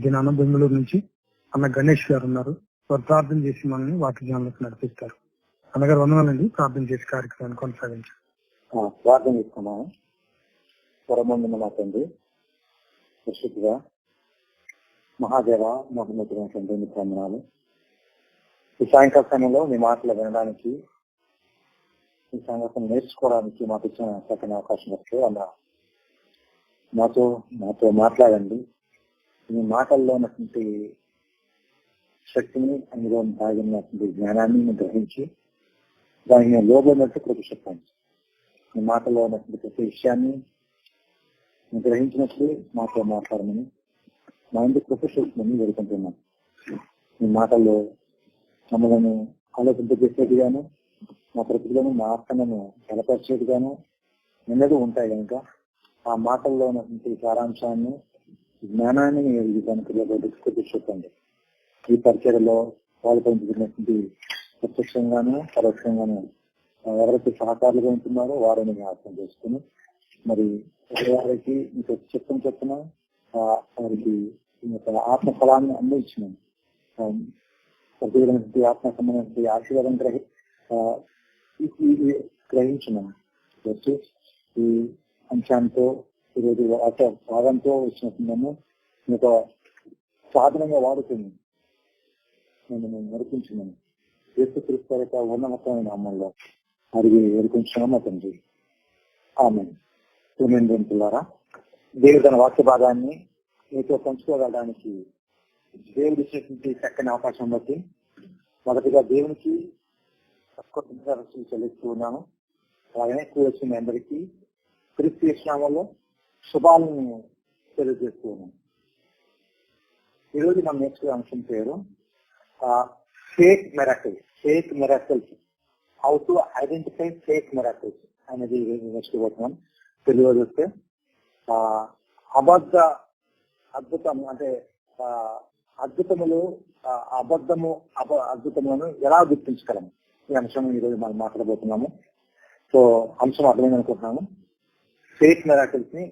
ఇది నాన్న బెంగళూరు నుంచి అన్న గణేష్ గారు ఉన్నారు. వారు ప్రార్థన చేసి మనల్ని వాక్య జ్ఞానంలోకి నడిపిస్తారు. అన్నగారు వందనాలండి. ప్రార్థన చేసి కార్యక్రమాన్ని కొనసాగించారు. ప్రార్థన చేస్తున్నాము. పరమందున మా తండ్రి, పరిశుద్ధిగా మహాదేవ మహోన్నతమైనటువంటి వందనాలు. ఈ సాయంకాల సమయంలో మీ మాటలు వినడానికి, ఈ సంగతి నేర్చుకోవడానికి మాకు ఇచ్చిన చక్కని అవకాశం వస్తే అలా మాతో మాట్లాడండి. మీ మాటల్లో ఉన్నటువంటి శక్తిని, అందులో దాగినటువంటి జ్ఞానాన్ని గ్రహించి దాన్ని లోబడినట్టు కృప చెప్పండి. మీ మాటల్లో ఉన్నటువంటి ప్రతి విషయాన్ని గ్రహించినట్లు మాతో మాట్లాడమని మా ఇంటికి కృప చూసుకుని వేడుకుంటున్నాం. మీ మాటల్లో మమ్మల్ని ఆలోచింపజేసేదిగాను, మా ప్రతిభలను, మా ఆత్మను బలపరిచేదిగాను ఎన్నడూ ఉంటాయి కనుక ఆ మాటల్లో ఉన్నటువంటి సారాంశాన్ని, జ్ఞానాన్ని కొద్ది చెప్పండి. ఈ పరిచయలో పాల్పంచుకున్నటువంటి ప్రత్యక్షంగాను పరోక్షంగాను ఎవరైతే సహకారులుగా ఉంటున్నారో వారిని అర్థం చేసుకుని, మరి వారికి మీకు చెప్పున వారికి ఆత్మ ఫలాన్ని అందించినాం. ప్రతిటువంటి ఆత్మ సంబంధించిన ఆశీర్వాదం గ్రహించినాం. ఈ అంశాంతో ఈరోజు భాగంతో వచ్చినట్టు మీకు సాధనంగా వాడుతుంది నేను నడిపించినాను. యేసుక్రీస్తు యొక్క ఉన్నతమైన నామంలో అడిగి వేడుకుంటున్నాము తండ్రి. ఆమేన్. పిల్లారా, దేవుడు తన వాక్య భాగాన్ని మీతో పంచుకోగలడానికి దేవుడు ఇచ్చినటువంటి చక్కని అవకాశం బట్టి మొదటిగా దేవునికి చెల్లిస్తూ ఉన్నాను. అలాగనే కూర్చున్న మీ అందరికీ క్రీస్తు యేసునామములో శుభాలను తెలియజేస్తూ ఉన్నాను. ఈరోజు మనం నేర్చుకునే అంశం పేరు fake miracles, how to identify fake miracles అనేది నేర్చుకోబోతున్నాం. తెలుగులో చూస్తే అద్భుతం అంటే అద్భుతములను ఎలా గుర్తించగలము, ఈ అంశం ఈరోజు మనం మాట్లాడబోతున్నాము. సో అంశం అర్థమైంది అనుకుంటున్నాము. ఫేక్ మిరాకిల్స్ ని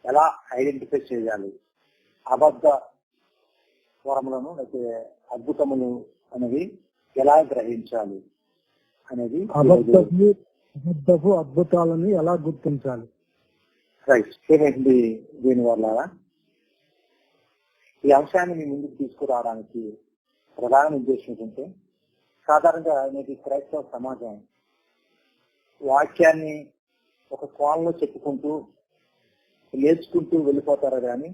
ఎలా ఐడెంటిఫై చేయాలి, అబద్ధ వరములను అయితే అద్భుతములు అనేవి ఎలా గ్రహించాలి అనేది, అద్భుతాలను ఎలా గుర్తించాలి. రైట్. ఏమైంది దీని వల్ల ఈ అంశాన్ని మీ ముందుకు తీసుకురావడానికి ప్రధాన ఉద్దేశం ఏంటంటే, సాధారణంగా నేటి క్రైస్తవ సమాజం వాక్యాన్ని ఒక కోణంలో చెప్పుకుంటూ నేర్చుకుంటూ వెళ్ళిపోతారు కానీ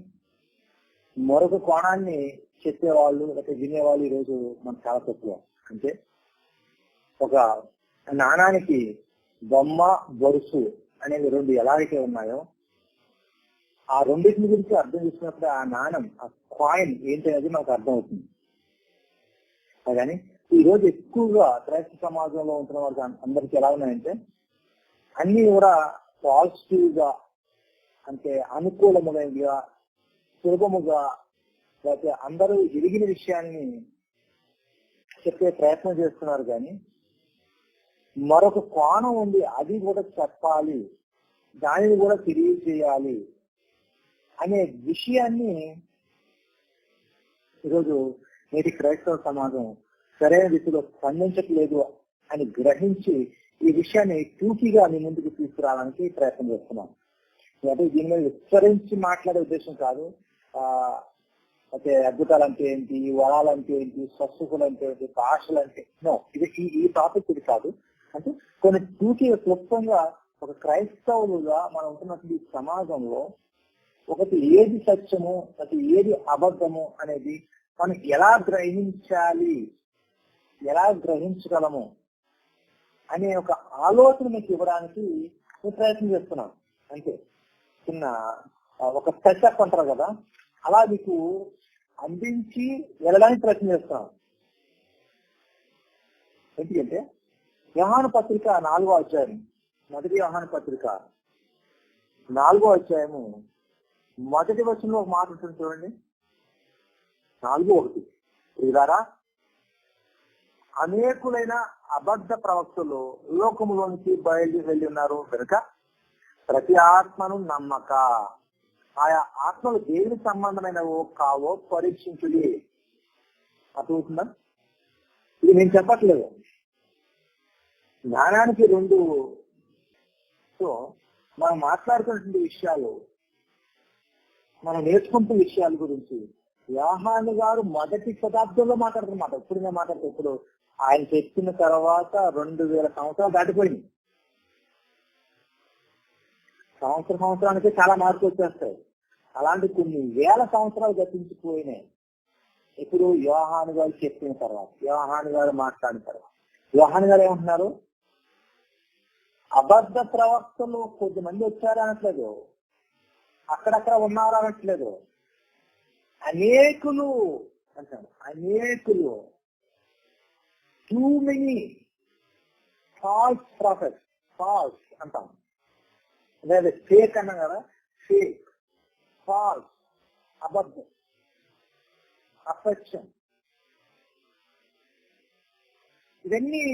మరొక కోణాన్ని చెప్పేవాళ్ళు లేకపోతే వినేవాళ్ళు ఈరోజు మనకు చాలా తక్కువ. అంటే ఒక నాణానికి బొమ్మ, బొరుసు అనేవి రెండు ఎలాగైతే ఉన్నాయో, ఆ రెండింటిని గురించి అర్థం చేసుకున్నప్పుడు ఆ నాణం, ఆ కాయిన్ ఏంటి అనేది మనకు అర్థం అవుతుంది. కానీ ఈ రోజు ఎక్కువగా క్రైస్తవ సమాజంలో ఉంటున్న వాళ్ళకి అందరికి ఎలా ఉన్నాయంటే, అన్ని కూడా పాజిటివ్ గా, అంటే అనుకూలముగా, సులభముగా, లేకపోతే అందరూ ఎరిగిన విషయాన్ని చెప్పే ప్రయత్నం చేస్తున్నారు. కానీ మరొక కోణం ఉంది, అది కూడా చెప్పాలి, దానిని కూడా తెలియజేయాలి అనే విషయాన్ని ఈరోజు నేటి క్రైస్తవ సమాజం సరైన రీతిలో స్పందించట్లేదు అని గ్రహించి ఈ విషయాన్ని టూకీగా మీ ముందుకు తీసుకురావడానికి ప్రయత్నం చేస్తున్నాం. అంటే దీని మీద విస్తరించి మాట్లాడే ఉద్దేశం కాదు. అయితే అద్భుతాలు అంటే ఏంటి, వరాలు అంటే ఏంటి, స్వస్థతలు అంటే ఏంటి, భాషలు అంటే నో, ఇది ఈ టాపిక్ ఇది కాదు. అంటే కొన్ని టూకీగా క్లుప్తంగా ఒక క్రైస్తవులుగా మనం ఉంటున్నటువంటి సమాజంలో ఒకటి ఏది సత్యము, అది ఏది అబద్ధము అనేది మనం ఎలా గ్రహించాలి, ఎలా గ్రహించగలము అనే ఒక ఆలోచన మీకు ఇవ్వడానికి ప్రయత్నం చేస్తున్నాం. అంటే చిన్న ఒక స్కెచ్ అంటారు కదా, అలా మీకు అందించి వెళ్ళడానికి ప్రయత్నం చేస్తున్నాం. ఎందుకంటే యోహాను పత్రిక 4వ అధ్యాయం, మొదటి యోహాను పత్రిక 4వ అధ్యాయము మొదటి వచనంలో ఒక మాట ఉంటుంది చూడండి. 4:1 ఇలారా అనేకులైన అబద్ధ ప్రవక్తలు లోకములోనికి బయలుదేరి వెళ్ళి ఉన్నారు కనుక ప్రతి ఆత్మను నమ్మక ఆయా ఆత్మలు దేవుని సంబంధమైనవో కావో పరీక్షించుడి. అర్థమవుతుందా? ఇది నేను చెప్పట్లేదు. జ్ఞానానికి రెండు. సో మనం మాట్లాడుతున్న విషయాలు, మనం నేర్చుకుంటున్న విషయాల గురించి యోహాను గారు మొదటి శతాబ్దంలో మాట్లాడుతున్నమాట. ఇప్పుడు నేను మాట్లాడుతూ, ఇప్పుడు ఆయన చెప్పిన తర్వాత 2000 సంవత్సరాలు దాటిపోయింది. సంవత్సరానికి చాలా మార్పులు వచ్చేస్తాయి. అలాంటి కొన్ని వేల సంవత్సరాలు గతించిపోయినాయి. ఇప్పుడు యోహాను గారు చెప్పిన తర్వాత, యోహాను గారు మాట్లాడిన తర్వాత, యోహాను గారు ఏమంటున్నారు? అబద్ధ ప్రవక్తలు కొద్దిమంది వచ్చారు అనట్లేదు, అక్కడక్కడ ఉన్నారు అనట్లేదు, అనేకులు అంటారు. అనేకులు, too many false prophets. False అంటాం, అదే ఫేక్ అన్నాం కదా, ఫేక్, ఫాల్స్, అబద్ధం, అఫెక్షన్, ఇవన్నీ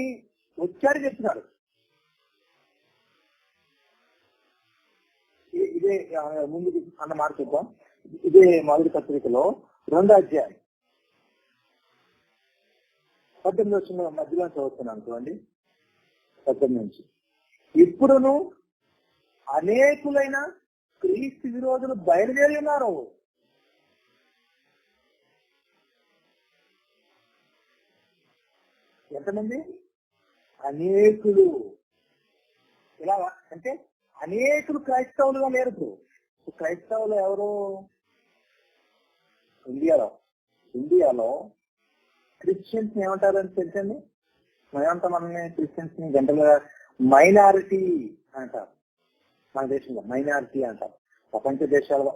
వచ్చారు చెప్తున్నారు. ఇదే ముందు అన్న మాట చూద్దాం. ఇదే మొదటి పత్రికలో 2వ అధ్యాయం 18 వచ్చిన మధ్యలో చదువుతున్నాను చూడండి. 18 నుంచి, ఇప్పుడును అనేకులైన క్రీస్తు విరోధులు బయలుదేరి ఉన్నారు. ఎంతమంది? అనేకులు. ఇలా అంటే అనేకులు క్రైస్తవులుగా లేరు. క్రైస్తవులు ఎవరు? ఇండియాలో క్రిస్టియన్స్ ఏమంటారని తెలుసండి? మనల్ని క్రిస్టియన్స్ ని జనరల్ గా మైనారిటీ అంటారు. మన దేశంలో మైనారిటీ అంటారు. ప్రపంచ దేశాలు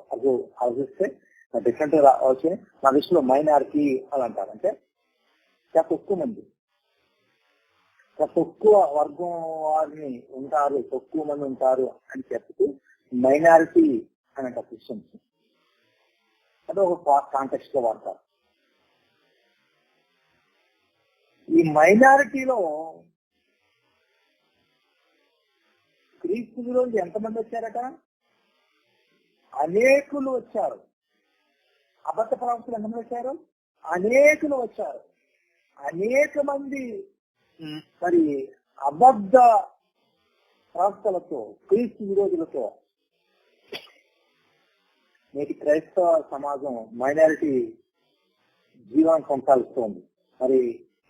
ఆలోచిస్తే డిఫరెంట్ వచ్చి మన దేశంలో మైనారిటీ అని అంటారు. అంటే చాలా తక్కువ మంది, తక్కువ వర్గం వారిని ఉంటారు, తక్కువ మంది ఉంటారు అని చెప్తూ మైనారిటీ అని అంటారు క్రిస్టియన్స్. అది ఒక కాంటెక్స్ట్ లో వాడతారు. ఈ మైనారిటీలో క్రీస్తు విరోధులు ఎంతమంది వచ్చారట? అనేకులు వచ్చారు. అబద్ధ ప్రవక్తలు ఎంతమంది వచ్చారు? అనేకులు వచ్చారు. అనేక మంది మరి అబద్ధ ప్రవక్తలతో, క్రీస్తు విరోధులతో నేటి క్రైస్తవ సమాజం మైనారిటీ జీవనం కొనసాగిస్తోంది. మరి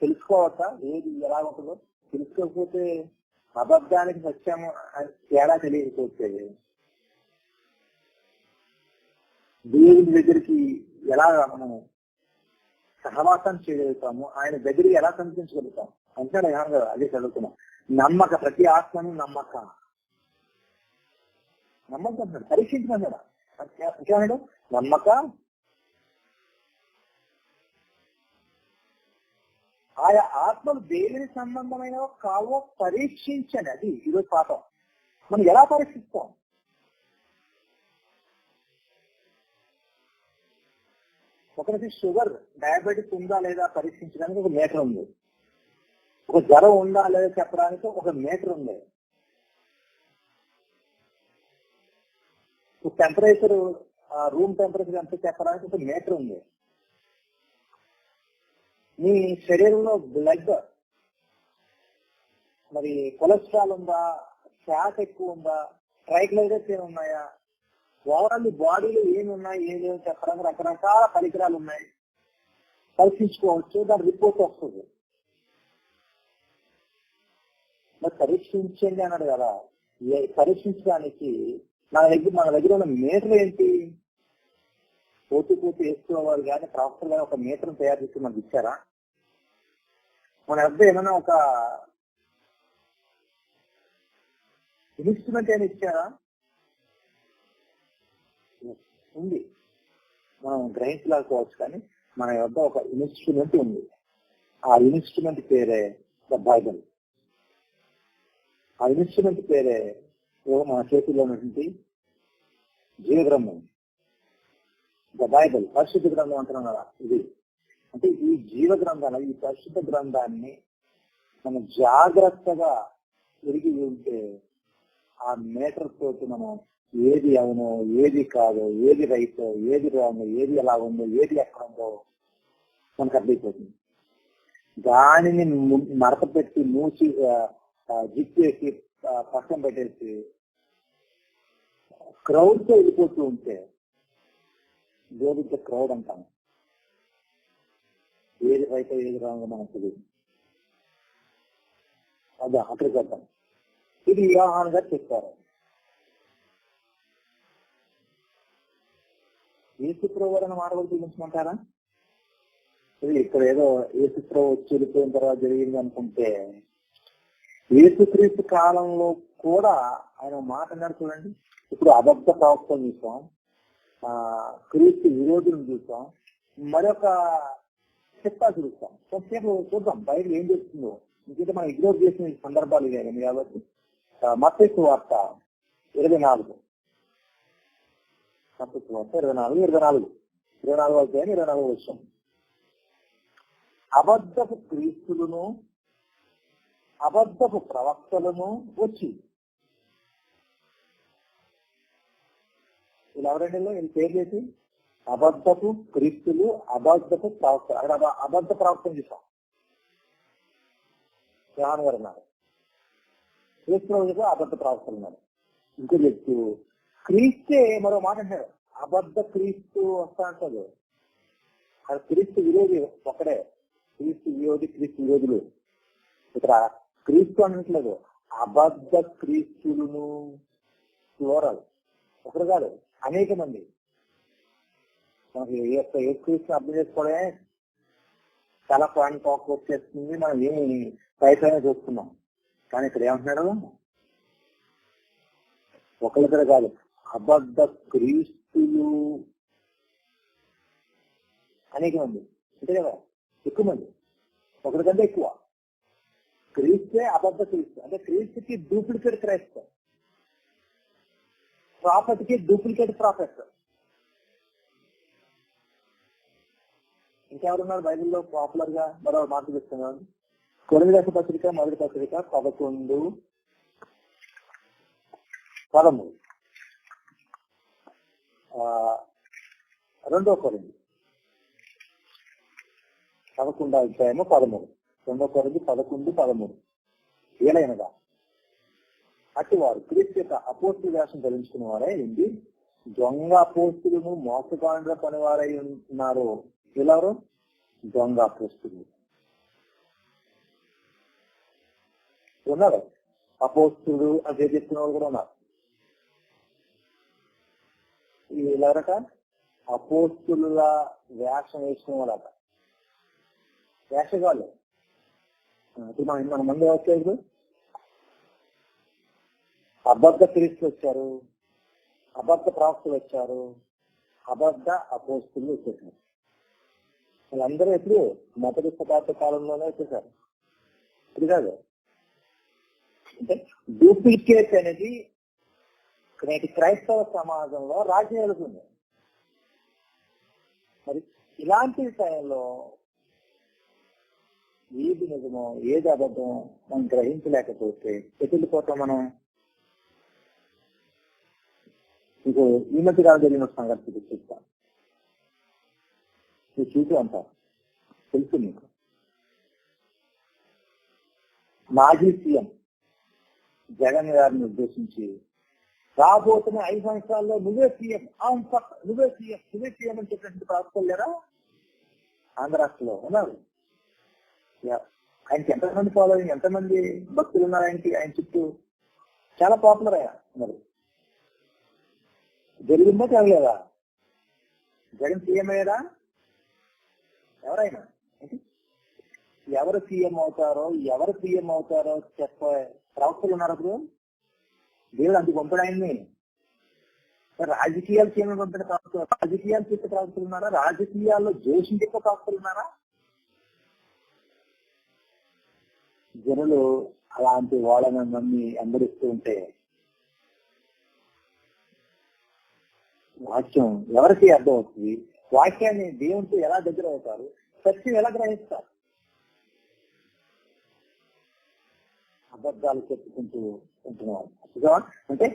తెలుసుకోవచ్చా ఏది ఎలా ఉంటుందో? తెలుసుకోకపోతే అబద్ధానికి సత్యము తేడా తెలియకపోతే దేవుని దగ్గరికి ఎలా మనం సహవాసం చేయగలుగుతాము, ఆయన దగ్గరికి ఎలా కనిపించగలుగుతాం అంటాడు కదా. అదే చదువుతున్నాం. నమ్మక, ప్రతి ఆత్మను నమ్మక అంటాడు, పరీక్షించమన్నాడు. ఇంకేమన్నాడు? నమ్మక, ఆయా ఆత్మలు దేవుని సంబంధమైన కావో పరీక్షించండి. అది ఈరోజు పాఠం. మనం ఎలా పరీక్షిస్తాం? ఒకరికి షుగర్, డయాబెటిస్ ఉందా లేదా పరీక్షించడానికి ఒక మీటర్ ఉంది. ఒక జ్వరం ఉందా లేదా చెప్పడానికి ఒక మీటర్ ఉంది. టెంపరేచర్, రూమ్ టెంపరేచర్ ఎంత చెప్పడానికి ఒక మీటర్ ఉంది. మీ శరీరంలో బ్లడ్, మరి కొలెస్ట్రాల్ ఉందా, ఫ్యాట్ ఎక్కువ ఉందా, ట్రైగ్లైజరైడ్స్ ఏమి ఉన్నాయా, ఓవరాల్ బాడీలో ఏమి ఉన్నాయి ఏం లేవు చెప్పడానికి రకరకాల పరికరాలు ఉన్నాయి. పరీక్షించుకోవచ్చు, దాని రిపోర్ట్ వస్తుంది. మరి పరీక్షించండి అన్నాడు కదా. పరీక్షించడానికి మన దగ్గర ఉన్న మీటర్ ఏంటి? పోటీ వేసుకోవాలి కానీ ప్రవక్తలు కానీ ఒక మీటర్ తయారు చేసి మనకి ఇచ్చారా? మన వద్ద ఏమైనా ఒక ఇన్స్ట్రుమెంట్ ఏమైనా ఇచ్చారా? ఉంది, మనం గ్రహించలేకపోవచ్చు కానీ మన వద్ద ఒక ఇన్స్ట్రుమెంట్ ఉంది. ఆ ఇన్స్ట్రుమెంట్ పేరే ద బైబిల్. ఆ ఇన్స్ట్రుమెంట్ పేరే మన చేతిలో ఉన్నటువంటి జీవగ్రంథం, ద బైబిల్. పరిశుద్ధ గ్రంథం అంటున్నాం కదా. ఇది అంటే ఈ జీవ గ్రంథాన్ని, ఈ పరిశుద్ధ గ్రంథాన్ని మనం జాగ్రత్తగా తిరిగి ఉంటే ఆ మీటర్ తోటి మనం ఏది అవునో ఏది కాదో, ఏది రైటో, ఏది రాంగో, ఏది ఎలా ఉందో, ఏది ఎక్కడ ఉందో మనకు అర్థమైపోతుంది. దానిని మడత పెట్టి మూసి జిప్పేసి పక్కన పెట్టేసి క్రౌడ్ తో వెళ్ళిపోతూ ఉంటే జోడించే క్రౌడ్ అంటాం. ఏది రైటో ఏది రాంగో మనకు తెలియదు. అది అక్కడికి వెళ్తాం. ఇది యోహాను గారు చెప్పారు. యేసుప్రభువుని మాటలు చూపించమంటారా? ఇది ఇక్కడ ఏదో యేసుప్రభు వచ్చి వెళ్ళిపోయిన తర్వాత జరిగింది అనుకుంటే, యేసుక్రీస్తు కాలంలో కూడా ఆయన మాట అన్నారు చూడండి. ఇప్పుడు అబద్ధ ప్రవక్తలు చూసాం, క్రీస్తు విరోధులను చూసాం, మరొక చెప్తా చూస్తాం. కొంతసేపు చూద్దాం బయట ఏం చేస్తుందో. ఇంకైతే మనం ఇగ్నోర్ చేసిన సందర్భాలు ఇవ్వాలి కాబట్టి మత్తయి వార్త 24 అధ్యాయం 24 వచనం. అబద్ధపు క్రీస్తులను అబద్ధపు ప్రవక్తలను వచ్చి, వీళ్ళు ఎవరండి? వీళ్ళు పేరు చేసి అబద్ధపు క్రీస్తులు, అబద్ధపు ప్రవక్త. అక్కడ అబద్ధ ప్రవక్తను చూసాం, యోహాను గారు ఉన్నారు. క్రీస్తు అబద్ధ ప్రవక్తలు ఉన్నారు. ఇంకో చెప్తూ క్రీస్తే మరో మాట అంటారు, అబద్ధ క్రీస్తు వస్తా అంటారు. అది క్రీస్తు విరోధి ఒక్కడే. క్రీస్తు విరోధి, క్రీస్తు విరోధులు. ఇక్కడ క్రీస్తు అనట్లేదు, అబద్ధ క్రీస్తులను, ఫ్లోరల్, ఒకరు కాదు, అనేక మంది. మనకి ఏ క్రీస్తుని అర్థం చేసుకోవడమే చాలా పాయింట్ టాక్ వచ్చేస్తుంది. మనం ఏమి పైపైన చూస్తున్నాం. కానీ ఇక్కడ ఏమంటున్నాడు, ఒకరిద్దరు కాదు, అబద్ధ క్రీస్తులు అనేక మంది. అంతే కదా, ఎక్కువ మంది, ఒకరికంటే ఎక్కువ. క్రీస్తే అబద్ధ క్రీస్తు అంటే క్రీస్తుకి డూప్లికేట్ క్రైస్తు, ప్రాఫెట్ కి డూప్లికేట్ ప్రాఫెట్. ఇంకెవరున్నారు బైబిల్లో పాపులర్ గా? మరో మాట చెప్తున్నాను. కొరింథీ పత్రిక, మొదటి పత్రిక 11:13. రెండో కొరింథీ 11వ అధ్యాయము 13. రెండో కొరింథీ 11:13. ఏలైనగా అటువారు క్రీస్తు యొక్క అపోస్తల వేషం ధరించుకున్న వారే ఏంటి, దొంగ అపోస్తులను మోసగాండ్ర పనివారై ఉన్నారు. ఎవరు? దొంగ అపోస్తులు ఉన్నారు. అపోస్తులు అని చెప్తున్న వాళ్ళు కూడా ఉన్నారు. వీళ్ళెవరట? అపోస్తుల వేషం వేసిన వాళ్ళట, వేషగాళ్ళు. ఇప్పుడు మన మంది వచ్చేది అబద్ధ క్రీస్తులు వచ్చారు, అబద్ధ ప్రవక్తలు వచ్చారు, అబద్ధ అపోస్తులు వచ్చేసారు. వాళ్ళందరూ ఎప్పుడు మొదటి శతాబ్ద కాలంలోనే వచ్చేసారు. ఇప్పుడు కాదు. అంటే డూప్లికేట్ అనేది నేటి క్రైస్తవ సమాజంలో రాజ్యం వెళుతుంది. మరి ఇలాంటి టైంలో ఏది నిజమో ఏది అబద్ధమో మనం గ్రహించలేకపోతే ఎటుపోతాం మనం. మీకు ఈ మధ్య కాలం జరిగిన సంగతి చూస్తాను. మీరు చూసి అంటారు, తెలుసు మీకు. మాజీ సీఎం జగన్ గారిని ఉద్దేశించి రాబోతున్న 5 సంవత్సరాల్లో నువ్వే సీఎం, నువ్వే సీఎం అని చెప్పినట్టు ప్రవక్తలు లేరా? ఆంధ్ర రాష్ట్రంలో ఉన్నారు. ఆయనకి ఎంతమంది ఫాలోయింగ్, ఎంతమంది భక్తులు ఉన్నారు ఆయనకి? ఆయన చుట్టూ చాలా పాపులర్ అయ్యా మరి. జరిగిందా జరగలేదా? జగన్ సీఎం అయ్యారా? ఎవరైనా ఎవరు సీఎం అవుతారో చెప్పే ప్రవక్తలు ఉన్నారు. అప్పుడు దేవుడు అందుకు పంపడు ఆయన్ని. రాజకీయాలు సీఎం పంపిన ప్రవక్తలు, రాజకీయాలు చెప్పే ప్రవక్తలు ఉన్నారా? రాజకీయాల్లో జోషం చెప్పే ప్రవక్తలు ఉన్నారా? జనులు అలాంటి వాళ్ళని నమ్మి అందరిస్తూ ఉంటే వాక్యం ఎవరికి అర్థం అవుతుంది? వాక్యాన్ని దేవునితో ఎలా దగ్గర అవుతారు? సత్యం ఎలా గ్రహిస్తారు? అబద్ధాలు చెప్పుకుంటూ ఉంటున్నారు. అంటే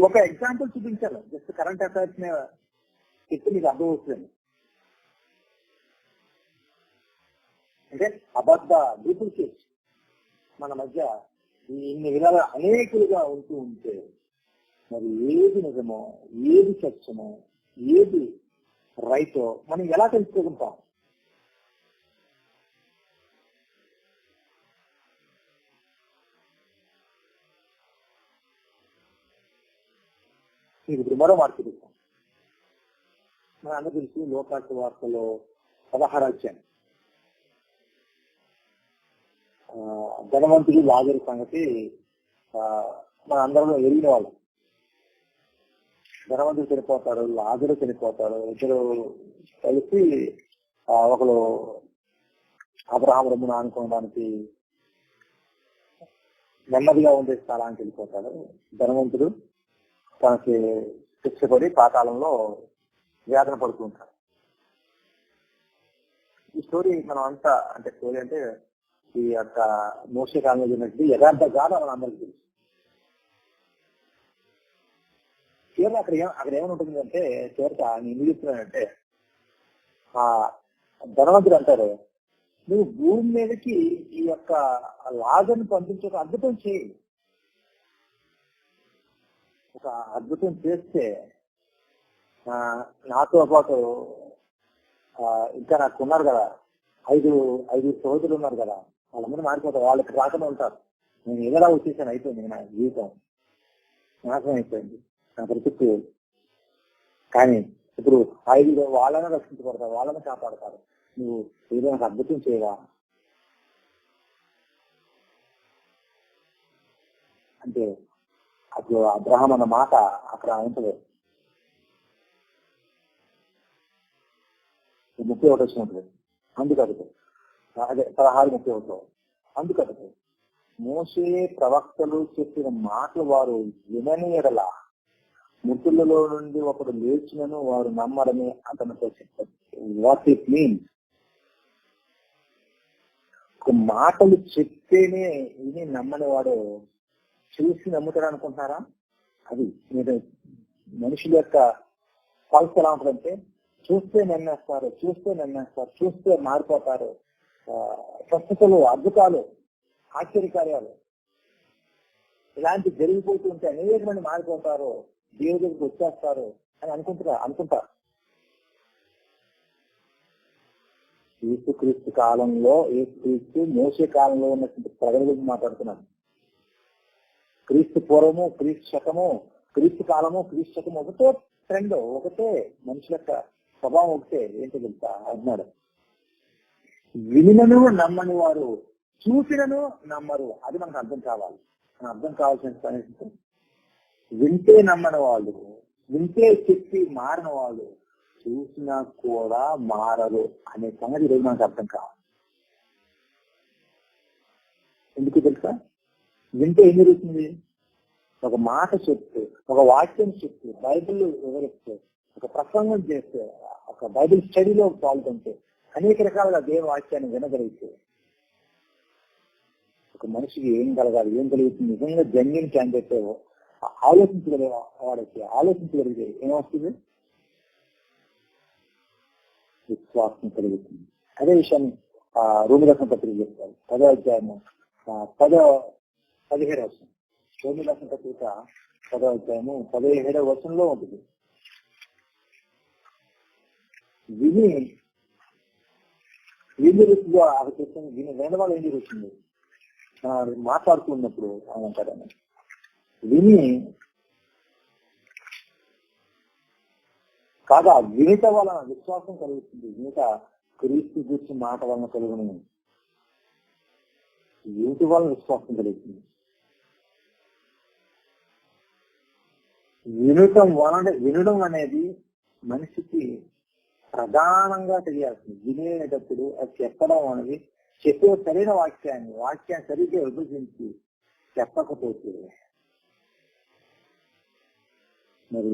ఒక ఎగ్జాంపుల్ చూపించాను, జస్ట్ కరెంట్ అఫైర్స్ చెప్తే మీకు అర్థం అవుతుంది. అంటే అబద్ధ డూప్లికేట్ మన మధ్య ఇన్ని విధాలు అనేకులుగా ఉంటూ ఉంటే మరి ఏది నిజమో, ఏది సత్యమో, ఏది రైటో మనం ఎలా తెలుసుకుంటాం? మీకు ఇప్పుడు మరో మాట చూపిస్తాం. మన అందరూ తెలుసు లోకాసు వార్తలో 16 అధ్యాయం ధనవంతుడు లాజరు సంగతి మన అందరిలో ఎరిగిన వాళ్ళు. ధనవంతుడు చనిపోతాడు, లాజరు చనిపోతాడు. ఇద్దరు కలిసి ఒకరు అబ్రహాము రొమ్మును ఆనుకోవడానికి నెమ్మదిగా ఉండే స్థలానికి వెళ్ళిపోతాడు. ధనవంతుడు తనకి శిక్షపడి పాతాళంలో వేదన పడుతూ ఉంటాడు. ఈ స్టోరీ మనం అంతా అంటే స్టోరీ అంటే ఈ యొక్క మోసే కాలంలో జరిగినట్టు యథార్థ గాథ మన అందరికీ తెలుసు. చివరి అక్కడ ఏమైనా ఉంటుంది అంటే చివరికి నేను ఎందుకు చెప్తున్నానంటే ఆ ధనవంతుడు అంటారు, నువ్వు భూమి మీదకి ఈ యొక్క లాజర్ని పంపించి ఒక అద్భుతం చేయి. ఒక అద్భుతం చేస్తే నాతో పాటు ఇంకా నాకు ఉన్నారు కదా, ఐదు సోదరులు ఉన్నారు కదా, వాళ్ళందరూ మారిపోతారు. వాళ్ళకి రాకుండా ఉంటారు. నేను ఎగడా వచ్చేసాను, అయిపోయింది నా జీవితం, నాశనం అయిపోయింది, నా పరిస్థితి. కానీ ఇప్పుడు 5 వాళ్ళని రక్షించబడతారు, వాళ్ళని కాపాడతారు. నువ్వు ఏదో నాకు అద్భుతం చేయవా అంటే అప్పుడు అబ్రహాం అన్న మాట అక్కడ ఉంటుంది. 31 వచ్చినప్పుడు అందుకడుగు, అదే 16:31 అందుకడుగు, మోసే ప్రవక్తలు చెప్పిన మాటలు వారు వినని ఎడల మృతులలో నుండి ఒకడు లేచినను వారు నమ్మరని అతనితో చెప్పారు. వాట్ ఇట్ మీన్స్, మాటలు చెప్తేనే విని నమ్మని వాడు చూసి నమ్ముతాడు అనుకుంటున్నారా? అది మీరు మనుషుల యొక్క పల్స్ ఎలా ఉంటుందంటే చూస్తే నమ్మేస్తారు, చూస్తే మారిపోతారు. స్వస్థతలు, అద్భుతాలు, ఆశ్చర్యకార్యాలు ఇలాంటి జరిగిపోతూ ఉంటే అనేక మంది మారిపోతారు, దేవుడి దగ్గరికి వచ్చేస్తారు అని అనుకుంటారు. యేసుక్రీస్తు కాలంలో, యేసుక్రీస్తు మోసే కాలంలో ఉన్నటువంటి ప్రజల గురించి మాట్లాడుతున్నాను. క్రీస్తు పూర్వము, క్రీస్తు శకము, క్రీస్తు కాలము, క్రీస్తు శకము ఒకటే ట్రెండ్, ఒకటే మనుషుల యొక్క స్వభావం ఒకటే. ఏంటో తెలుసా అన్నాడు, వినినను నమ్మని వారు చూసినను నమ్మరు. అది మనకు అర్థం కావాలి. మనం అర్థం కావాల్సిన పని వింటే నమ్మని వాళ్ళు, వింటే చెప్పి మారిన వాళ్ళు చూసినా కూడా మారరు అనే సంగతి ఈరోజు మనకు అర్థం కావాలి. ఎందుకు తెలుసా? వింటే ఏం జరుగుతుంది? ఒక మాట చెప్తే, ఒక వాక్యం చెప్తే, బైబిల్ వివరిస్తే, ఒక ప్రసంగం చేస్తే, ఒక బైబిల్ స్టడీలో పాల్గొంటే, అనేక రకాలుగా దేవుని వాక్యాన్ని వినగలిగితే ఒక మనిషికి ఏం కలగాలి, ఏం కలుగుతుంది? నిజంగా జెన్యూన్ క్యాండిడేట్ ఆలోచించగలిగితే ఏమొస్తుంది? విశ్వాసం కలుగుతుంది. అదే విషయాన్ని రోమిలక్షణ పత్రిక చెప్తారు. 10వ అధ్యాయము 17వ వచనం. రోమిలక్షణ పత్రిక 10వ అధ్యాయము 17వ వచనంలో ఉంటుంది. విని ఏం జరుగుతుందో అది చెప్తాను. విని వినడం వల్ల ఏం జరుగుతుంది? మాట్లాడుతున్నప్పుడు ఏమంటారని విని కాగా వినిత వలన విశ్వాసం కలుగుతుంది. వినిత క్రీస్తు గురించి మాట వలన కలుగును. వినిటి వలన విశ్వాసం కలుగుతుంది. వినడం అనేది మనిషికి ప్రధానంగా తెలియాల్సింది. వినేటప్పుడు అది చెప్పడం అనేది చెప్పే సరైన వాక్యాన్ని సరిగ్గా విభజించి చెప్పకపోతే మరి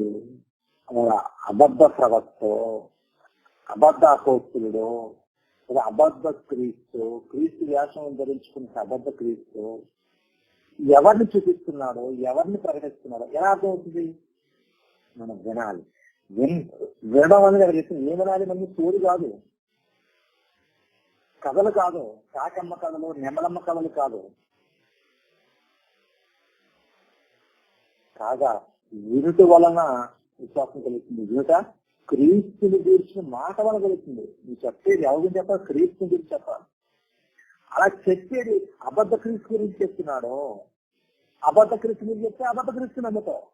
అబద్ధ ప్రవక్త, అబద్ధ అపోస్తులుడు, అబద్ధ క్రీస్తు వ్యాసం ధరించుకున్న అబద్ధ క్రీస్తు ఎవరిని చూపిస్తున్నాడో, ఎవరిని ప్రకటిస్తున్నాడో ఎలా అర్థమవుతుంది? మనం వినాలి. వినడం అనేది అక్కడ చెప్తుంది. ఏం వినాలి? మనకి స్టోరీ కాదు, కథలు కాదు, కాకమ్మ కథలు, నెమలమ్మ కథలు కాదు. కాగా వినుట వలన విశ్వాసం కలుగుతుంది. వినుట క్రీస్తుని గురించిన మాట వల్ల కలుగుతుంది. నువ్వు చెప్పేది ఎవరి గురించి చెప్పాలి? క్రీస్తుని గురించి చెప్పాలి. అలా చెప్పేది అబద్ధ క్రీస్తు గురించి చెప్తున్నాడు. అబద్ధ క్రీస్తు గురించి చెప్తే అబద్ధ క్రీస్తు నమ్ముతావు.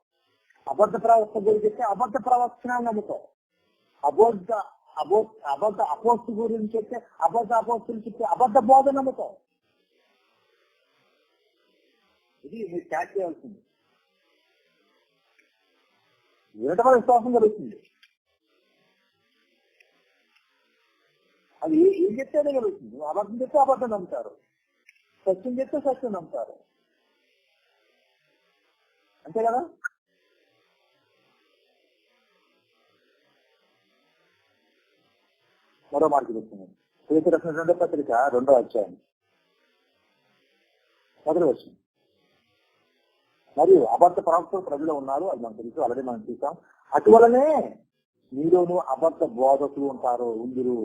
అబద్ధ ప్రవక్త గురించి చెప్తే అబద్ధ ప్రవచనాలు నమ్ముతావు. అబద్ధ అపోస్తు గురించి చెప్తే అబద్ధ అపోస్తులు చెప్తే అబద్ధ బోధ నమ్ముతావు. ఇది మీరు క్యాచ్ చేయాల్సింది. వినటం వల్ల విశ్వాసం కలుగుతుంది. అది ఏం చెప్తేనే కలుగుతుంది. అబద్ధం చెప్తే అబద్ధం నమ్ముతారు, సత్యం చెప్తే సత్యం నమ్ముతారు. అంతే కదా? మరో మాట చెప్తున్నాను. పేతురు రాసిన 2వ పత్రిక 2వ అధ్యాయం 1వ వచనం. మరియు అబద్ధ ప్రవక్తలు ప్రజలు ఉన్నారు, అది మనకు తెలుసు, ఆల్రెడీ మనం చూసాం. అటువలనే మీలోనూ అబద్ధ బోధకులు ఉంటారు, ఉందిరు.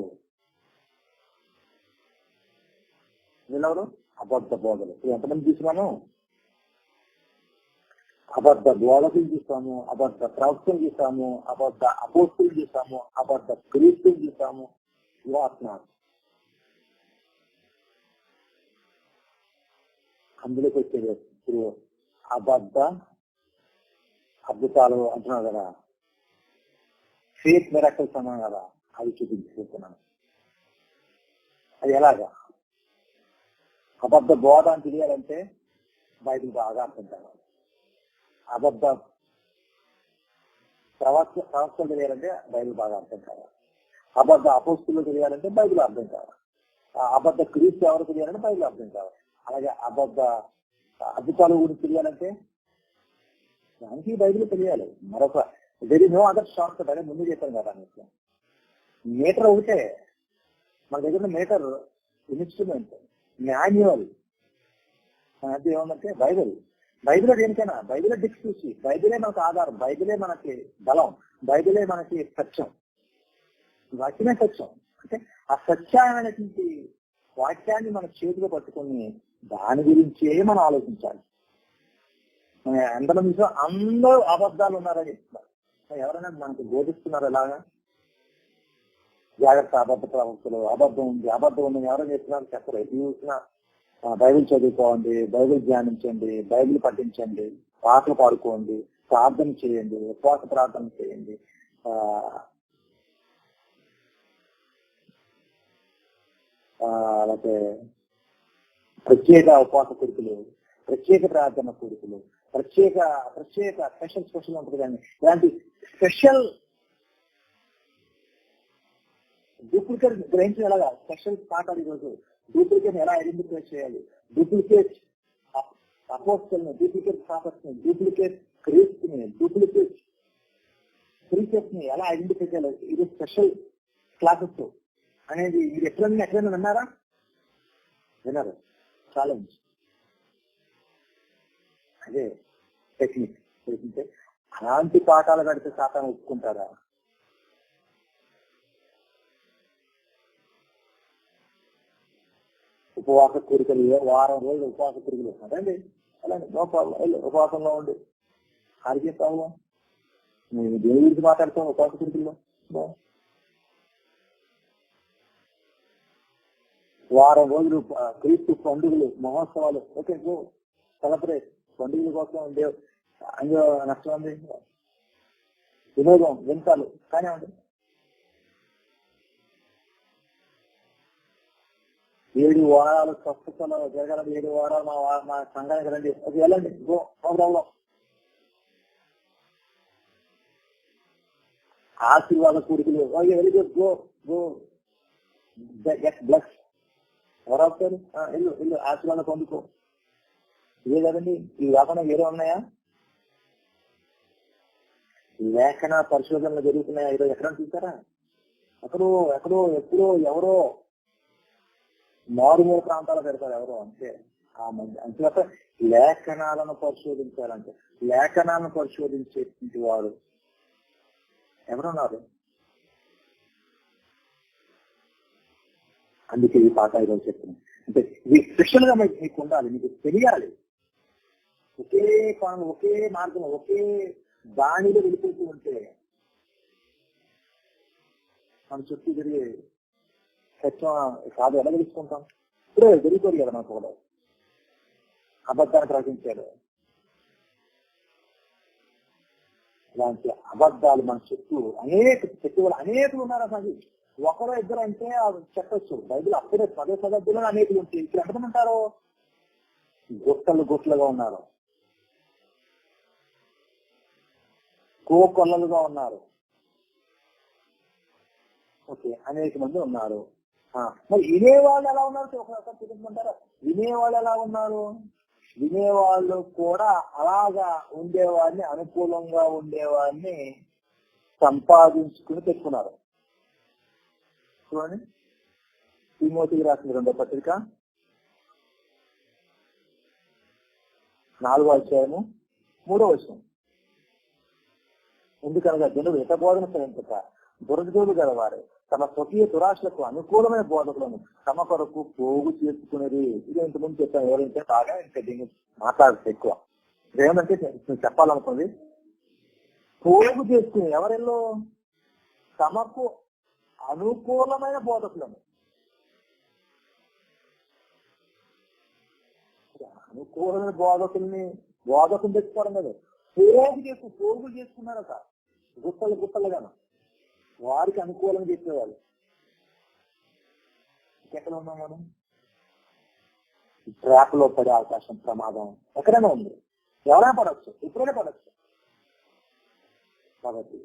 వీళ్ళెవరు? అబద్ధ బోధలు. ఎంతమంది చూసినాను? అబద్ధ బోధకులు చూస్తాము, అబద్ధ ప్రవక్తలు చూస్తాము, అబద్ధ అపోస్తులు చూస్తాము, అబద్ధ క్రీస్తులు చూస్తాము. ఇవాత్నాలు అందులోకి వచ్చేది ఇప్పుడు అబద్ధ అద్భుతాలు అంటున్నారు కదా, ఫేక్ మిరాకిల్స్ అన్నాను కదా, అవి చూపించుకుంటున్నాను. అది ఎలాగా? అబద్ధ బోధ అని తెలియాలంటే బైబిల్ బాగా అర్థం కావాలి. అబద్ధ ప్రవక్తలు తెలియాలంటే బైబిల్ బాగా అర్థం కావాలి. అబద్ధ అపోస్తులు తెలియాలంటే బైబిల్ అర్థం కావాలి. అబద్ధ క్రీస్తు ఎవరు తెలియాలంటే బైబిల్ అర్థం కావాలి. అలాగే అబద్ధ అద్భుతాల గురించి తెలియాలంటే దానికి బైబిల్ తెలియాలి. మరొక very no other shortcut అని ముందు చెప్పాను కదా. మీటర్ ఒకటే మన దగ్గర, మీటర్ ఇన్స్ట్రుమెంట్, మాన్యువల్. అది ఏమంటే బైబిల్. బైబిల్ దేనికైనా, బైబిలే దిక్సూచి, బైబిలే మనకు ఆధారం, బైబిలే మనకి బలం, బైబిలే మనకి సత్యం. వాక్యమే సత్యం. అంటే ఆ సత్యమైనటువంటి వాక్యాన్ని మన చేతిలో పట్టుకుని దాని గురించే మనం ఆలోచించాలి. ఎంతమంది అందరూ అబద్ధాలు ఉన్నారని చెప్తున్నారు. ఎవరైనా మనకు బోధిస్తున్నారు ఎలాగా? జాగ్రత్త, అబద్ధ ప్రవక్తలు, అబద్ధం ఉంది, అబద్ధం ఉందని ఎవరైనా చెప్తున్నారు? చెప్పరు. ఎటు చూసినా బైబిల్ చదువుకోండి, బైబిల్ ధ్యానించండి, బైబిల్ పఠించండి, పాటలు పాడుకోండి, ప్రార్థన చేయండి, ఉపవాస ప్రార్థన చేయండి, అలాగే ప్రత్యేక ఉపవాస కొడుకులు, ప్రత్యేక ప్రార్థన కొడుకులు, ప్రత్యేక స్పెషల్ ఉంటుంది. కానీ ఇలాంటి స్పెషల్ డూప్లికేట్ గ్రహించడం ఎలాగా? స్పెషల్ పాఠాలు ఈరోజు డూప్లికేట్ ఎలా ఐడెంటిఫై చేయాలి, డూప్లికేట్ అపోస్తల్ని, డూప్లికేట్ ప్రాఫెట్స్ని, డూప్లికేట్ క్రీస్తుని, డూప్లికేట్ ప్రీచర్స్ ని ఎలా ఐడెంటిఫై చేయాలి, ఇది స్పెషల్ క్లాసెస్ అనేది మీరు ఎక్కడైనా విన్నారా? విన్నారు. ఛాలెంజ్ అదే టెక్నిక్. తెలిసింటే అలాంటి పాఠాలు కడితే సాతాను ఒప్పుకుంటారా? ఉపవాస కోరికలు, వారం రోజులు ఉపవాస కోరికలు అదండి. అలాంటి నో ప్రాబ్లం, ఉపవాసంలో ఉండి ఆడికే ప్రాబ్లం. నేను దేని గురించి మాట్లాడతాం? ఉపవాస కోరికల్లో వారం రోజులు క్రీస్తు పండుగలు, మహోత్సవాలు, ఓకే గో సెలబ్రేట్. పండుగల కోసం అందులో నష్టం ఉంది. వినోదం, వింతాలు కానీ ఉంది. 7 వారాలు స్వస్థతలో జరగాలని, 7 వారాలు మా సంఘానికి రండి, అది వెళ్ళండి, గో ప్రాబ్లం. ఆశీర్వాద కోరికలు, very good, go go get bless. ఎవరు అవుతారు? ఇల్లు ఆశీర్వాదం పొందుకో. ఇదే కదండి. ఇవి కాకుండా వేరే ఉన్నాయా? లేఖన పరిశోధనలు జరుగుతున్నాయా? ఈరోజు ఎక్కడ చూసారా? ఎక్కడో ఎప్పుడో ఎవరో మారుమూల ప్రాంతాలు పెడతారు ఎవరో, అంతే. ఆ మధ్య అంతే. లేఖనాలను పరిశోధించాలంటే లేఖనాలను పరిశోధించేటువంటి వారు ఎవరున్నారు? అందుకే ఈ పాట ఈరోజు చెప్తున్నాను. అంటే ఇది స్పెషల్ గా మీకు ఉండాలి, మీకు తెలియాలి. ఒకే పనులు, ఒకే మార్గం, ఒకే దానిలో వెళ్ళిపోతూ ఉంటే మన చుట్టూ తిరిగి సత్యం కాదు ఎలా తెలుసుకుంటాం? ఇప్పుడే జరిగిపోయి కదా మనకు కూడా అబద్ధాన్ని ప్రకటించాడు. ఇలాంటి అబద్ధాలు మన చుట్టూ చెట్టులు అనేకులు ఉన్నారు. అసలు ఒకరో ఇద్దరు అంటే చెప్పచ్చు. బైబిల్ అప్పుడే 10వ శతాబ్దంలో అనేకులు ఉంటాయి. ఇక్కడ ఎంతమంది ఉంటారు? గుట్టలుగా ఉన్నారు, కోకొల్లలుగా ఉన్నారు. ఓకే, అనేక మంది ఉన్నారు. మరి వినేవాళ్ళు ఎలా ఉన్నారు? ఒకసారి చూపించమంటారా? వినేవాళ్ళు ఎలా ఉన్నారు? వినేవాళ్ళు కూడా అలాగా ఉండేవాడిని, అనుకూలంగా ఉండేవాడిని సంపాదించుకుని పెట్టుకున్నారు. చూడండి, తిమోతికి రాసిన 2వ పత్రిక 4వ అధ్యాయము 3వ వచనం. ఎందుకనగా జనులు హితబోధన సహించక దురదోలు గలవారు తమ స్వకీయ దురాశలకు అనుకూలమైన బోధకులను తమ కొరకు పోగు చేసుకునేది. ఇది ఇంతకుముందు చెప్పాను. ఎవరైతే బాగా ఇంకా దీన్ని మాట్లాడచ్చు ఎక్కువ. ఏమంటే చెప్పాలనుకున్నది, పోగు చేసుకుని ఎవరెల్లో తమకు అనుకూలమైన బోధకులను. అనుకూలమైన బోధకుని తెచ్చుకోవడం కదా, పోగు చేసుకున్నారట. గుట్టలుగాను వారికి అనుకూలంగా చెప్పేవాళ్ళు. ఎక్కడ ఉన్నాం మనం? ట్రాప్ లో పడే అవకాశం, ప్రమాదం ఎక్కడైనా ఉంది. ఎవరైనా పడవచ్చు, ఎప్పుడైనా పడవచ్చు. కాబట్టి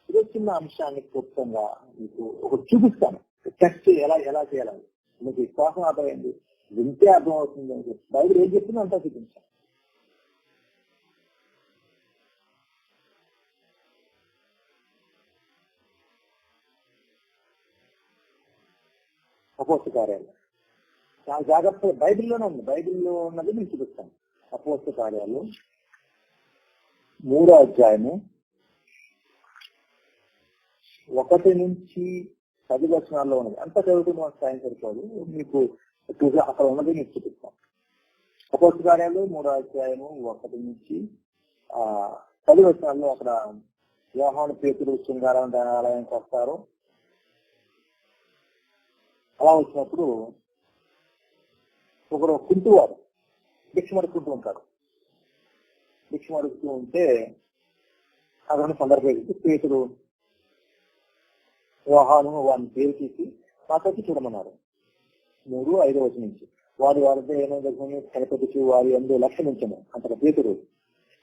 ఇది చిన్న అంశాన్ని క్లుప్తంగా మీకు ఒకటి చూపిస్తాను. టెస్ట్ ఎలా చేయాలి మీకు విశ్వాసం అర్థమైంది, వింటే అర్థం అవుతుంది అని చెప్పి బైబిల్ ఏం చెప్తుందో అంతా చూపించాను. అపోస్తల కార్యాలు చాలా జాగ్రత్తగా బైబిల్లోనే ఉంది. బైబిల్లో ఉన్నది నేను చూపిస్తాను. అపోస్తల కార్యాలు 3వ అధ్యాయము 1 నుంచి 10 వచనాల్లో ఉన్నది. అంత చదువుతున్న మాకు సాయం సరిపోదు, మీకు అక్కడ ఉన్నది మీకు చూపిస్తాను. అపోస్తల కార్యాలు 3వ అధ్యాయము 1 నుంచి 10 వచనాల్లో అక్కడ యోహాను, పేతురు శృంగారం ఆలయానికి వస్తారు. అలా వచ్చినప్పుడు ఒకరు కుంటువారు భిక్షం అడుగుతూ ఉంటారు. భిక్షం అడుగుతూ ఉంటే అదొక సందర్భం పేతురు యోహాను వారిని పేరు తీసి మాతకి చూడమన్నారు. 3:5 వచనం నుంచి వారి వద్ద కనపడుచు వారి అందు లక్ష్యమించము. అంతగా పేతురు,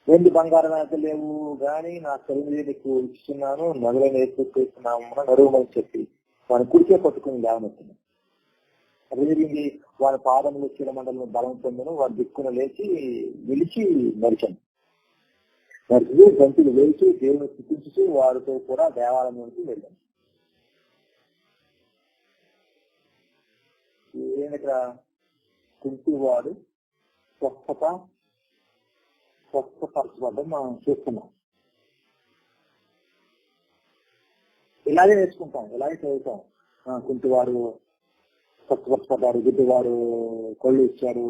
వెండి బంగారం అయితే లేవు గాని నా తల్లి నీకు ఇస్తున్నాను, నదులను ఏర్పడుతున్నాము నడువమని చెప్పి వారిని కుడికే పట్టుకుని లేవనెత్తున్నాను. అది జరిగింది. వారి పాదములు చీలమండలను బలం పొందను. వారి దిక్కును లేచి నిలిచి నడిచాను. నడిచి గంతులు వేసి దేవుని స్థితించు వారితో కూడా దేవాలయంలోకి వెళ్ళాను. ఇక్కడ కుంటివాడు స్వస్థపరచబడ్డం మనం చూస్తున్నాం. ఇలాగే నేర్చుకుంటాం, ఇలాగే చదువుతాం. కుంటివాడు స్వస్థపరచబడ్డాడు, గుడ్డివాడు కళ్ళు ఇచ్చాడు,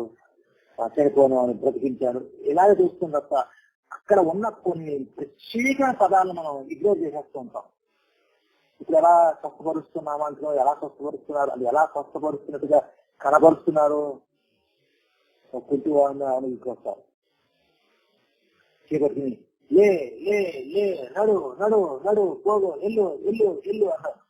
చనిపోయిన వాడిని బ్రతికించాడు. ఇలాగే చూస్తున్న తప్ప అక్కడ ఉన్న కొన్ని ప్రత్యేకమైన పదాలను మనం ఇగ్నోర్ చేసేస్తూ ఉంటాం. ఇప్పుడు ఎలా స్వస్థపరుస్తున్నామంటున్నాం, ఎలా స్వస్థపరుస్తున్నారు, అది ఎలా స్వస్థపరుస్తున్నట్టుగా కనబరుస్తున్నారు. కుంటి వాడిని అనుకుంటారు. చీకటిని లే లే లే నడు నడు నడు పోగు ఎల్లు ఎల్లు ఎల్లు అన్నారు.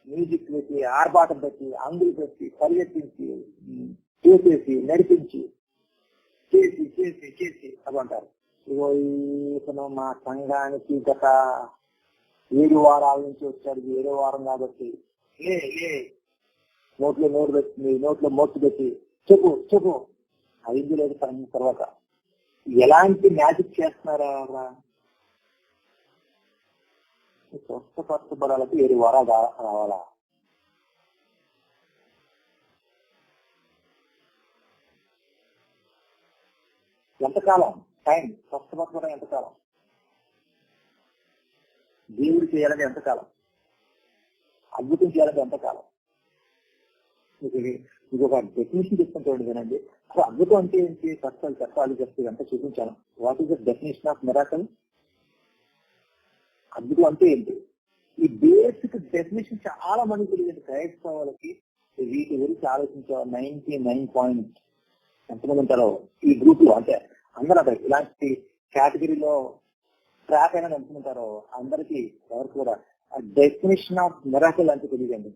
మ్యూజిక్ పెట్టి, ఆర్భాటం పెట్టి, అంగులు పెట్టి, పరిగెత్తించి, చేసేసి, నడిపించి, చేసి చేసి చేసి అవంటారు. ఇగో ఇతను మా సంఘానికి గత 7 వారాల నుంచి వచ్చాడు, 7వ వారం కాబట్టి లే లే నోట్లో నోరు పెట్టి, నోట్లో మోటు పెట్టి చెప్పు చెప్పు. 5 లేదు తర్వాత ఎలాంటి మ్యాజిక్ చేస్తున్నారా? స్వస్థపరచబడాలకి 7 వారాలు రావాలా? ఎంతకాలం టైం? స్వస్థపరచబడ ఎంతకాలం? దేవుడు చేయాలని ఎంతకాలం, అద్భుతం చేయాలని ఎంతకాలం. మీకు ఒక డెఫినేషన్ చెప్తుంటాడు వినండి. అసలు అద్భుతం అంటే ఏంటి, కష్టాలు చెప్పాలి చెప్తే అంతా చూపించాను. What is the definition of miracle? అద్భుతం అంటే ఏంటి? ఈ బేసిక్ డెఫినేషన్ చాలా మంది తెలియదు. క్రైస్తవులకి వీటి గురించి ఆలోచించారు 99 ఎంతమంది ఉంటారో ఈ గ్రూప్ లో, అంటే అందరూ అక్కడ ఇలాంటి కేటగిరీలో ట్రాక్ అయినా ఎంతమంటారో అందరికి ఎవరు కూడా డెఫినేషన్ ఆఫ్ మిరాకల్ అంటే తెలియదండి.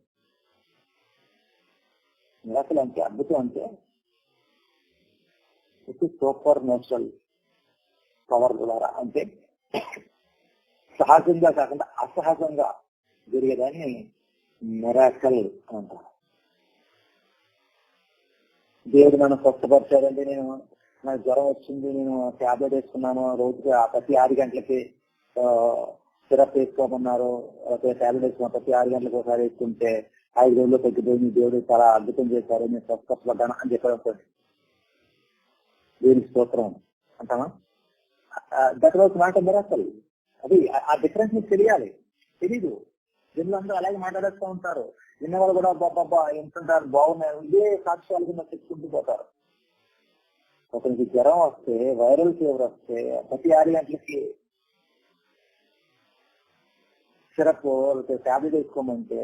మిరాకల్ అంటే, అద్భుతం అంటే సూపర్ న్యాచురల్ పవర్ ద్వారా, అంటే సహజంగా కాకుండా అసహజంగా జరిగేదాన్ని మిరాకల్ అంటారు. దేవుడు నన్ను స్వస్థపరిచాడండి, నాకు జ్వరం వచ్చింది, నేను టాబ్లెట్ వేసుకున్నాను, రోజుకి ప్రతి 6 గంటలకి సిరప్ వేసుకోమన్నారు, టాబ్లెట్ వేసుకున్నాను, ప్రతి 6 గంటలకు ఒకసారి వేసుకుంటే 5 రోజుల్లో తగ్గిపోయింది, దేవుడు చాలా అద్భుతం చేశారు, నేను స్వస్థపడ్డాను అని చెప్పడం దేవునికి స్తోత్రం అంటామా? That was not a miracle. అది ఆ డిఫరెన్స్ మీకు తెలియాలి. తెలీదు. జనులు అందరూ అలాగే మాట్లాడేస్తూ ఉంటారు. విన్నవాళ్ళు కూడా బాబా ఎంతుంటారు, బాగున్నారు, ఇదే సాక్ష్యాలు కింద తెచ్చుకుంటూ పోతారు. ఒకరికి జ్వరం వస్తే, వైరల్ ఫీవర్ వస్తే ప్రతి 6 గంటలకి సిరప్ టాబ్లెట్ వేసుకోమంటే,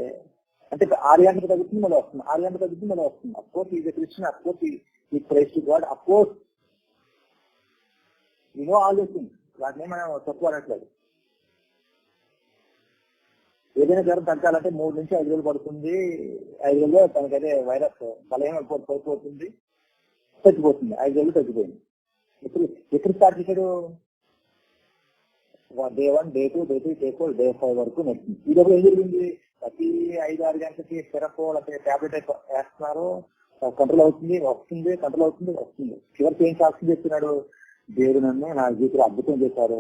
అంటే 6 గంటలకు తగ్గుతుంది మళ్ళీ వస్తుంది, 6 గంటలకు తగ్గుతుంది మళ్ళీ వస్తుంది. అఫ్కోర్స్ ఈజ్ క్రిస్టియన్, అఫ్కోర్స్ ఈ praise to God, of course you know all these things. వాటిని మనం తక్కువ అనట్లేదు. ఏదైనా జ్వరం తగ్గాలంటే 3 నుంచి 5 రోజులు పడుతుంది. 5 రోజుల్లో తనకైతే వైరస్ బలహీన పడిపోతుంది, తగ్గిపోతుంది. 5 రోజులు తగ్గిపోయింది. ఎప్పుడు స్టార్ట్ చేశాడు? Day 1, day 2, day 3, day 4, day 5 వరకు నడుస్తుంది. ఈ లోపల ఏం జరిగింది? ప్రతి 5-6 గంటలకి సిరప్ లేకపోతే టాబ్లెట్ వేస్తున్నారు, కంట్రోల్ అవుతుంది, కంట్రోల్ అవుతుంది. చివరికి ఏం సాక్షి చెప్తున్నాడు? దేవుడు నన్ను నా జీవితంలో అద్భుతం చేశారు,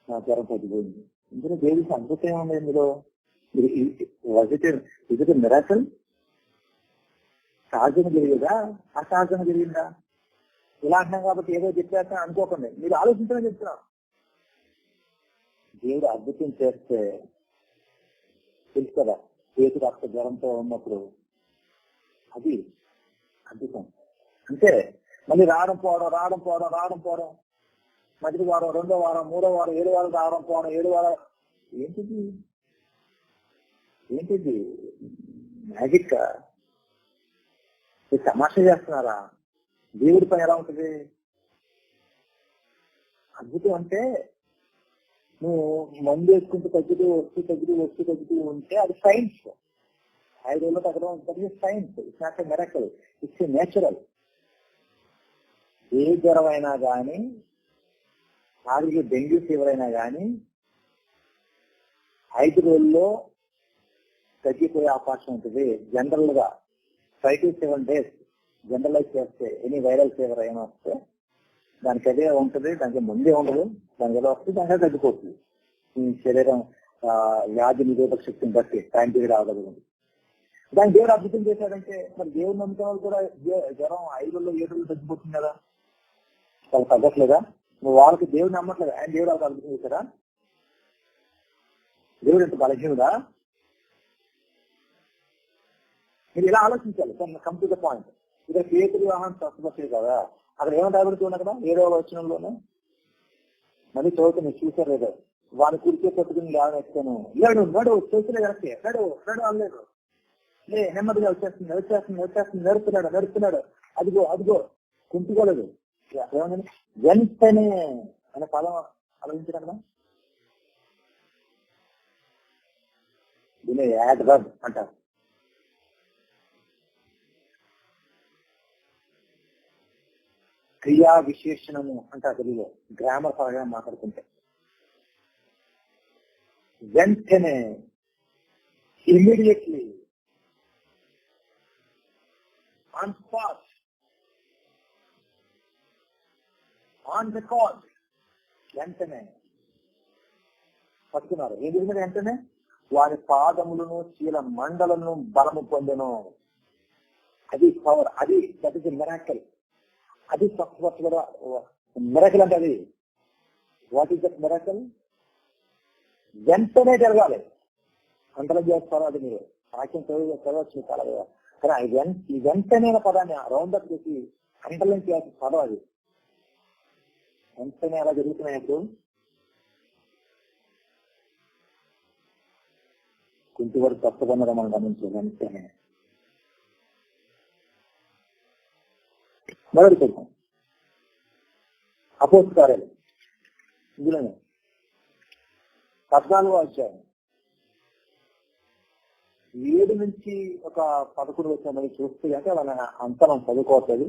నా జ్వరం తగ్గిపోయింది. ఇందులో దేవుడికి అద్భుతం ఏముంది? ఇందులో ఇది మిరాకల్. సహజంగా జరిగేదా, అసహజంగా జరిగిందా? ఇలా అంటున్నాం కాబట్టి ఏదో చెప్పేస్తా అనుకోకండి, మీరు ఆలోచించమని చెప్తున్నాను. దేవుడు అద్భుతం చేస్తే తెలుసు కదా, చేతి రక్త జ్వరంతో ఉన్నప్పుడు అది అద్భుతం. అంటే మళ్ళీ రావడం పోవడం, మొదటి వారం, 2వ వారం, 3వ వారం, 7 వారాలు రావడం పోవడం, 7 వారాలు. ఏంటిది మ్యాజిక్? తమాషా చేస్తున్నారా? దేవుడి పని ఎలా ఉంటుంది? అద్భుతం అంటే నువ్వు మందు వేసుకుంటూ తగ్గుతూ ఉంటే అది సైన్స్. 5 రోజుల్లో తగ్గడం science. It's not a miracle, it's a natural. ఏ జ్వరం అయినా కానీ, ఆఖరికి డెంగ్యూ ఫీవర్ అయినా కానీ 5 రోజుల్లో తగ్గిపోయే అవకాశం ఉంటుంది. జనరల్ గా 5 to 7 days జనరలైజ్ చేస్తే ఎనీ వైరల్ ఫీవర్ అయినా వస్తే దానికి అదే ఉంటుంది, దానికి ముందే ఉండదు, దానికి ఎలా వస్తుంది, దానికి తగ్గిపోతుంది. ఈ శరీరం వ్యాధి నిరోధక శక్తిని బట్టి టైం పీరియడ్ అవగలదు. దానికి దేవుడు అద్భుతం చేశాడంటే మరి దేవుడు నమ్ముతున్న వాళ్ళు కూడా జ్వరం 5 రోజుల్లో 7 రోజులు తగ్గిపోతుంది కదా, వాళ్ళు తగ్గట్లేదా? నువ్వు వాళ్ళకి దేవుడు నమ్మట్లేదు, ఆయన దేవుడు వాళ్ళకి అద్భుతం చేశారా? దేవుడు ఎంత బలహీనుడా? మీరు ఇలా ఆలోచించాలి. Come to the point. ఇక పేతురు యోహాను స్వస్థపరిచారు కదా, అక్కడ ఏమో రాబడుతుంది అక్కడ 7వ వచనంలోనే మళ్ళీ చదువుతూ మీరు చూసారు లేదా, వాని కురికే పట్టుకుని లేవనెత్తాను, నడు చేసిన కరెక్టే, నడు అనలేదు, నెమ్మదిగా వచ్చేస్తుంది, నడుస్తున్నాడు, అదిగో కుంటుకోలేదు. ఏమన్నా వెంటనే అనే పదం ఆలోచించారు కదా, దీన్ని యాడ్ రబ్ అంటారు. క్రియా విశేషణము అంటారు తెలుగులో, గ్రామర్ పరంగా మాట్లాడుకుంటే. వెంటనే, immediately, on spot, on record, వెంటనే పట్టుకున్నారు. ఏం జరిగింది? వెంటనే వారి పాదములను చీల మండలను బలము పొందెను. అది పవర్, అది దట్ ఇస్ మిరాకిల్. అది స్వస్థపరచగల మిరాకిల్ అంటే అది. What is that miracle? వెంటనే జరగాలి. అంతలో చేస్తారో అది మీరు వాక్యం చదవచ్చు చాలా కదా. కానీ ఈ వెంటనే పదాన్ని రౌండ్ అప్ చేసి అంటర్లైన్ చేయాల్సిన పదం అది. వెంటనే అలా జరుగుతున్నాయప్పుడు కుంటి వరకు తప్పకుండా మనం గమనించాలి. వెంటనే మొదటి చూద్దాం. అపోస్తలుల కార్యాలు ఇందులోనే 14వ అధ్యాయం 7 నుంచి ఒక 11 వచ్చిన మరి చూస్తే అంటే వాళ్ళ అంతా మనం చదువుకోవట్లేదు.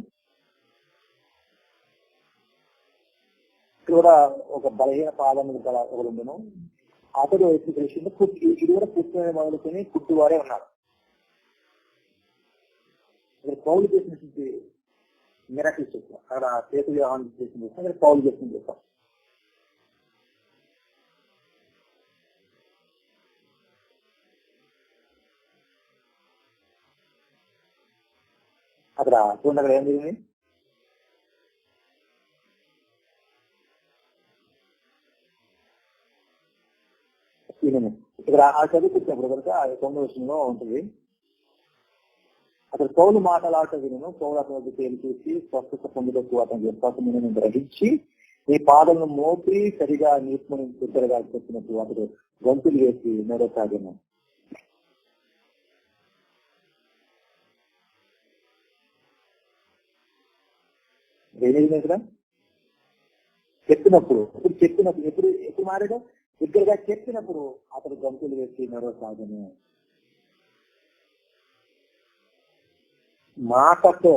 కూడా ఒక బలహీన పాదం ఒకరు ఉండను. అతడు ఇది కూడా పుట్టిన మొదలుకొని పుట్టువారే ఉన్నారు. ఇక్కడ పౌలు చేసినటువంటి మిరాకిల్స్ చెప్తాం. అక్కడ పేతురు యోహాను చేసిన అక్కడ పౌలు చేసిన చెప్తాం. అక్కడ చూడండి, అక్కడ ఏం జరిగింది. ఇక్కడ ఆ చదువుకున్నప్పుడు కనుక 9వ వచనంలో ఉంటుంది. అక్కడ పౌలు మాటలాట వినను, పౌలు అతని పేరు చూసి స్వస్థత పొందుటకు అతని విశ్వాసం నేను గ్రహించి ఈ పాదలను మోపి సరిగా నీటిని ఇద్దరుగా చెప్పినట్టు అతడు గొంతులు వేసి నడసాగాను. ఏమైంది ఇక్కడ చెప్పినప్పుడు ఎప్పుడు మారాడు? దగ్గరగా చెప్పినప్పుడు అతడు గంతులు వేసి నడవసాగను. మాటతో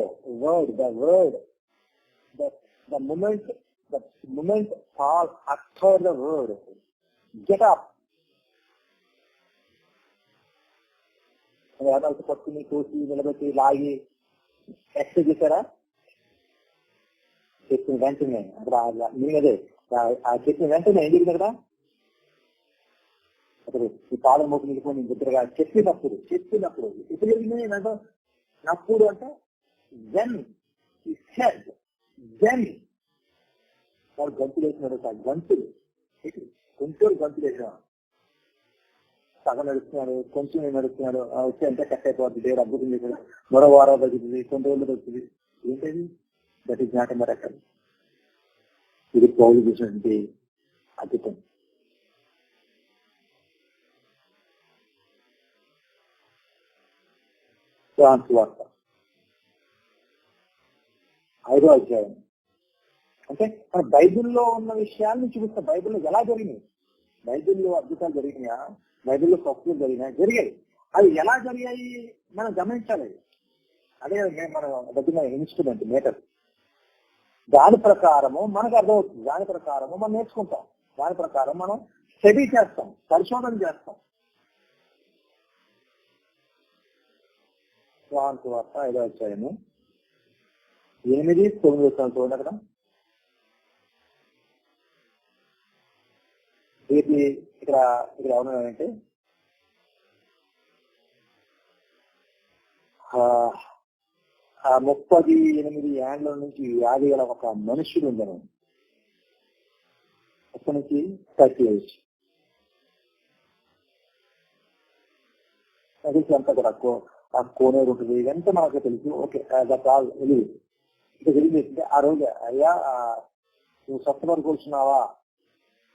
the moment Paul uttered the word, get up. వేదాలతో పట్టుకుని కోసి నిలబెట్టి లాగి ఎక్సైజ్ చేశారా? చెప్పిన వెంటనే అక్కడ మీదే ఆ చెప్పిన వెంటనే ఏం జరిగింది కదా? అతడు ఈ పాదం మోపు నిలిపోయి దగ్గరగా చెప్పినప్పుడు ఇప్పుడు జరిగింది ఏంటంటే నప్పుడు అంటే వెన్ వాడు గంతులు వేసినాడు. గంతులు వేసిన సగం నడుస్తున్నాడు, కొంచెం నడుస్తున్నాడు. వచ్చి అంతా కట్ అయిపోతుంది. దేవుడు అద్భుతం చేశాడు. మరో వారం తగ్గుతుంది, కొన్ని రోజులు తగ్గుతుంది. ఏంటది? That is not a miracle. ఇది పౌలు చేసినటువంటి అద్భుతం. వార్త 5వ అధ్యాయం అంటే మన బైబిల్లో ఉన్న విషయాన్ని చూపిస్తాం. బైబిల్లో ఎలా జరిగినాయి, బైబిల్లో అద్భుతాలు జరిగినాయా, బైబిల్లో స్వప్నాలు జరిగాయి. అవి ఎలా జరిగాయి మనం గమనించాలి. అదే మన దగ్గర ఇన్స్ట్రుమెంట్ మీటర్. దాని ప్రకారము మనకు అర్థమవుతుంది, దాని ప్రకారము మనం నేర్చుకుంటాం, దాని ప్రకారం మనం స్టడీ చేస్తాం, పరిశోధన చేస్తాం. వార్త 5వ అధ్యాయము 8, 9 చూడండి. అక్కడ ఇక్కడ ఏమన్నాడంటే ఆ 38 ఏండ్ల నుంచి వ్యాధి గల ఒక మనుషుడు ఉండను. అక్కడి నుంచి 30 ఏజ్ అది అంతా కూడా ఆ కోనేరు ఉంటుంది. ఇదంతా మనకు తెలుసు. ఓకే, తెలియదు. ఇక తెలియదు. ఆ రోజు అయ్యా నువ్వు స్వస్థపరచుకున్నావా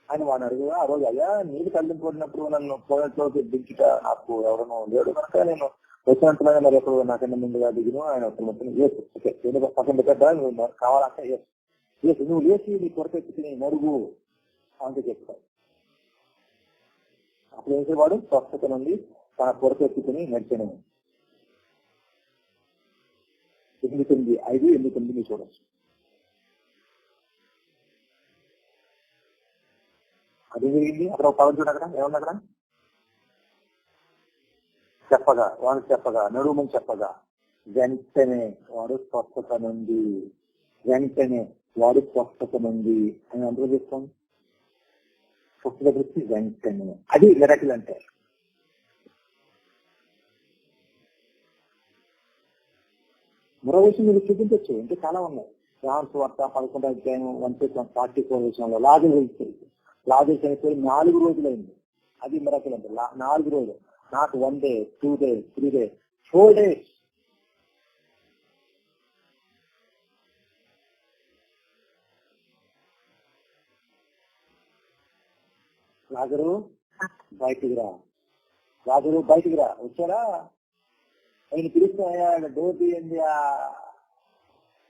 అని వాడిని అడుగు. ఆ రోజు అయ్యా నీళ్ళు కళ్ళింపడినప్పుడు నన్ను పోయినట్లో దించుట నాకు ఎవరనో లేడు కనుక నేను వచ్చినట్టుగా మరి ఎప్పుడు నాకన్నా ముందుగా దిగిను. ఆయన మొత్తం ఓకే పక్కన పెట్టద్దా, నువ్వు కావాలంటే నువ్వు లేచి నీ కొరకెత్తుకుని నడుగు అంతే చెప్తావు. అప్పుడు వేసేవాడు స్వస్థత నుండి తన కొరకెత్తుకుని నడిచాను. 8, 9 చూడవచ్చు. అది జరిగింది. అక్కడ ఒక పదం చూడ, అక్కడ ఏమన్నా అక్కడ చెప్పగా నడుమని చెప్పగా వెంటనే వాడు స్వస్థత నుండి అని అందరూ చెప్తాం. స్వస్థత గురించి వెంటనే అది మిరకిల్ అంటే. మరో విషయం మీరు చూపించవచ్చు. ఇంకా చాలా ఉన్నాయి. యోహాను వార్త 11వ అధ్యాయం 1-44 విషయంలో లాజరు చనిపోయి 4 రోజులైంది. అది మిరకల్ అంటే 4 రోజులు, not 1 day, 2 days, 3 days, 4 days. లాజరు బయటికి రా, లాజరు బయటికి రా. వచ్చారా? ఆయన పిలుస్తాయా? డోర్ తీయండి,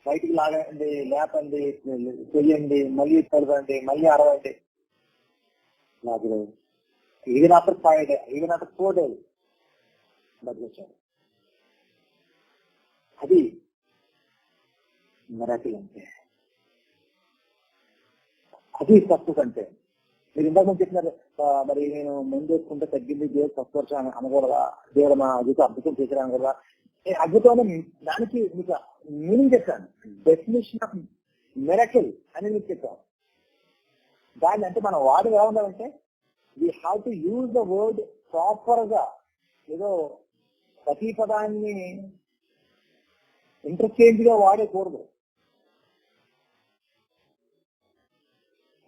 బయటికి లాగండి, లేపండి, చెయ్యండి, మళ్ళీ తడవండి, మళ్ళీ అరవండి. Lazarus even after 5 days, even after 4 days బతికొచ్చాడు. అది మిరకిల్ అంటే, అది సక్సెస్ అంటే. మీరు ఇందాక ముందు చెప్పినారు, మరి నేను ముందు వేసుకుంటే తగ్గింది, దేవుడు సత్పరచ అనకూడదా, దేవుడు మా అద్భుతం చేశారు అనకూడదా? అద్భుతం దానికి మీకు మీనింగ్ చెప్పాను, డెఫినేషన్ ఆఫ్ మిరకిల్ అని మీకు చెప్పాను. దాన్ని అంటే మనం వాడు ఏమన్నామంటే, we have to use the word proper గా. ఏదో ప్రతి పదాన్ని ఇంటర్చేంజ్ గా వాడేకూడదు.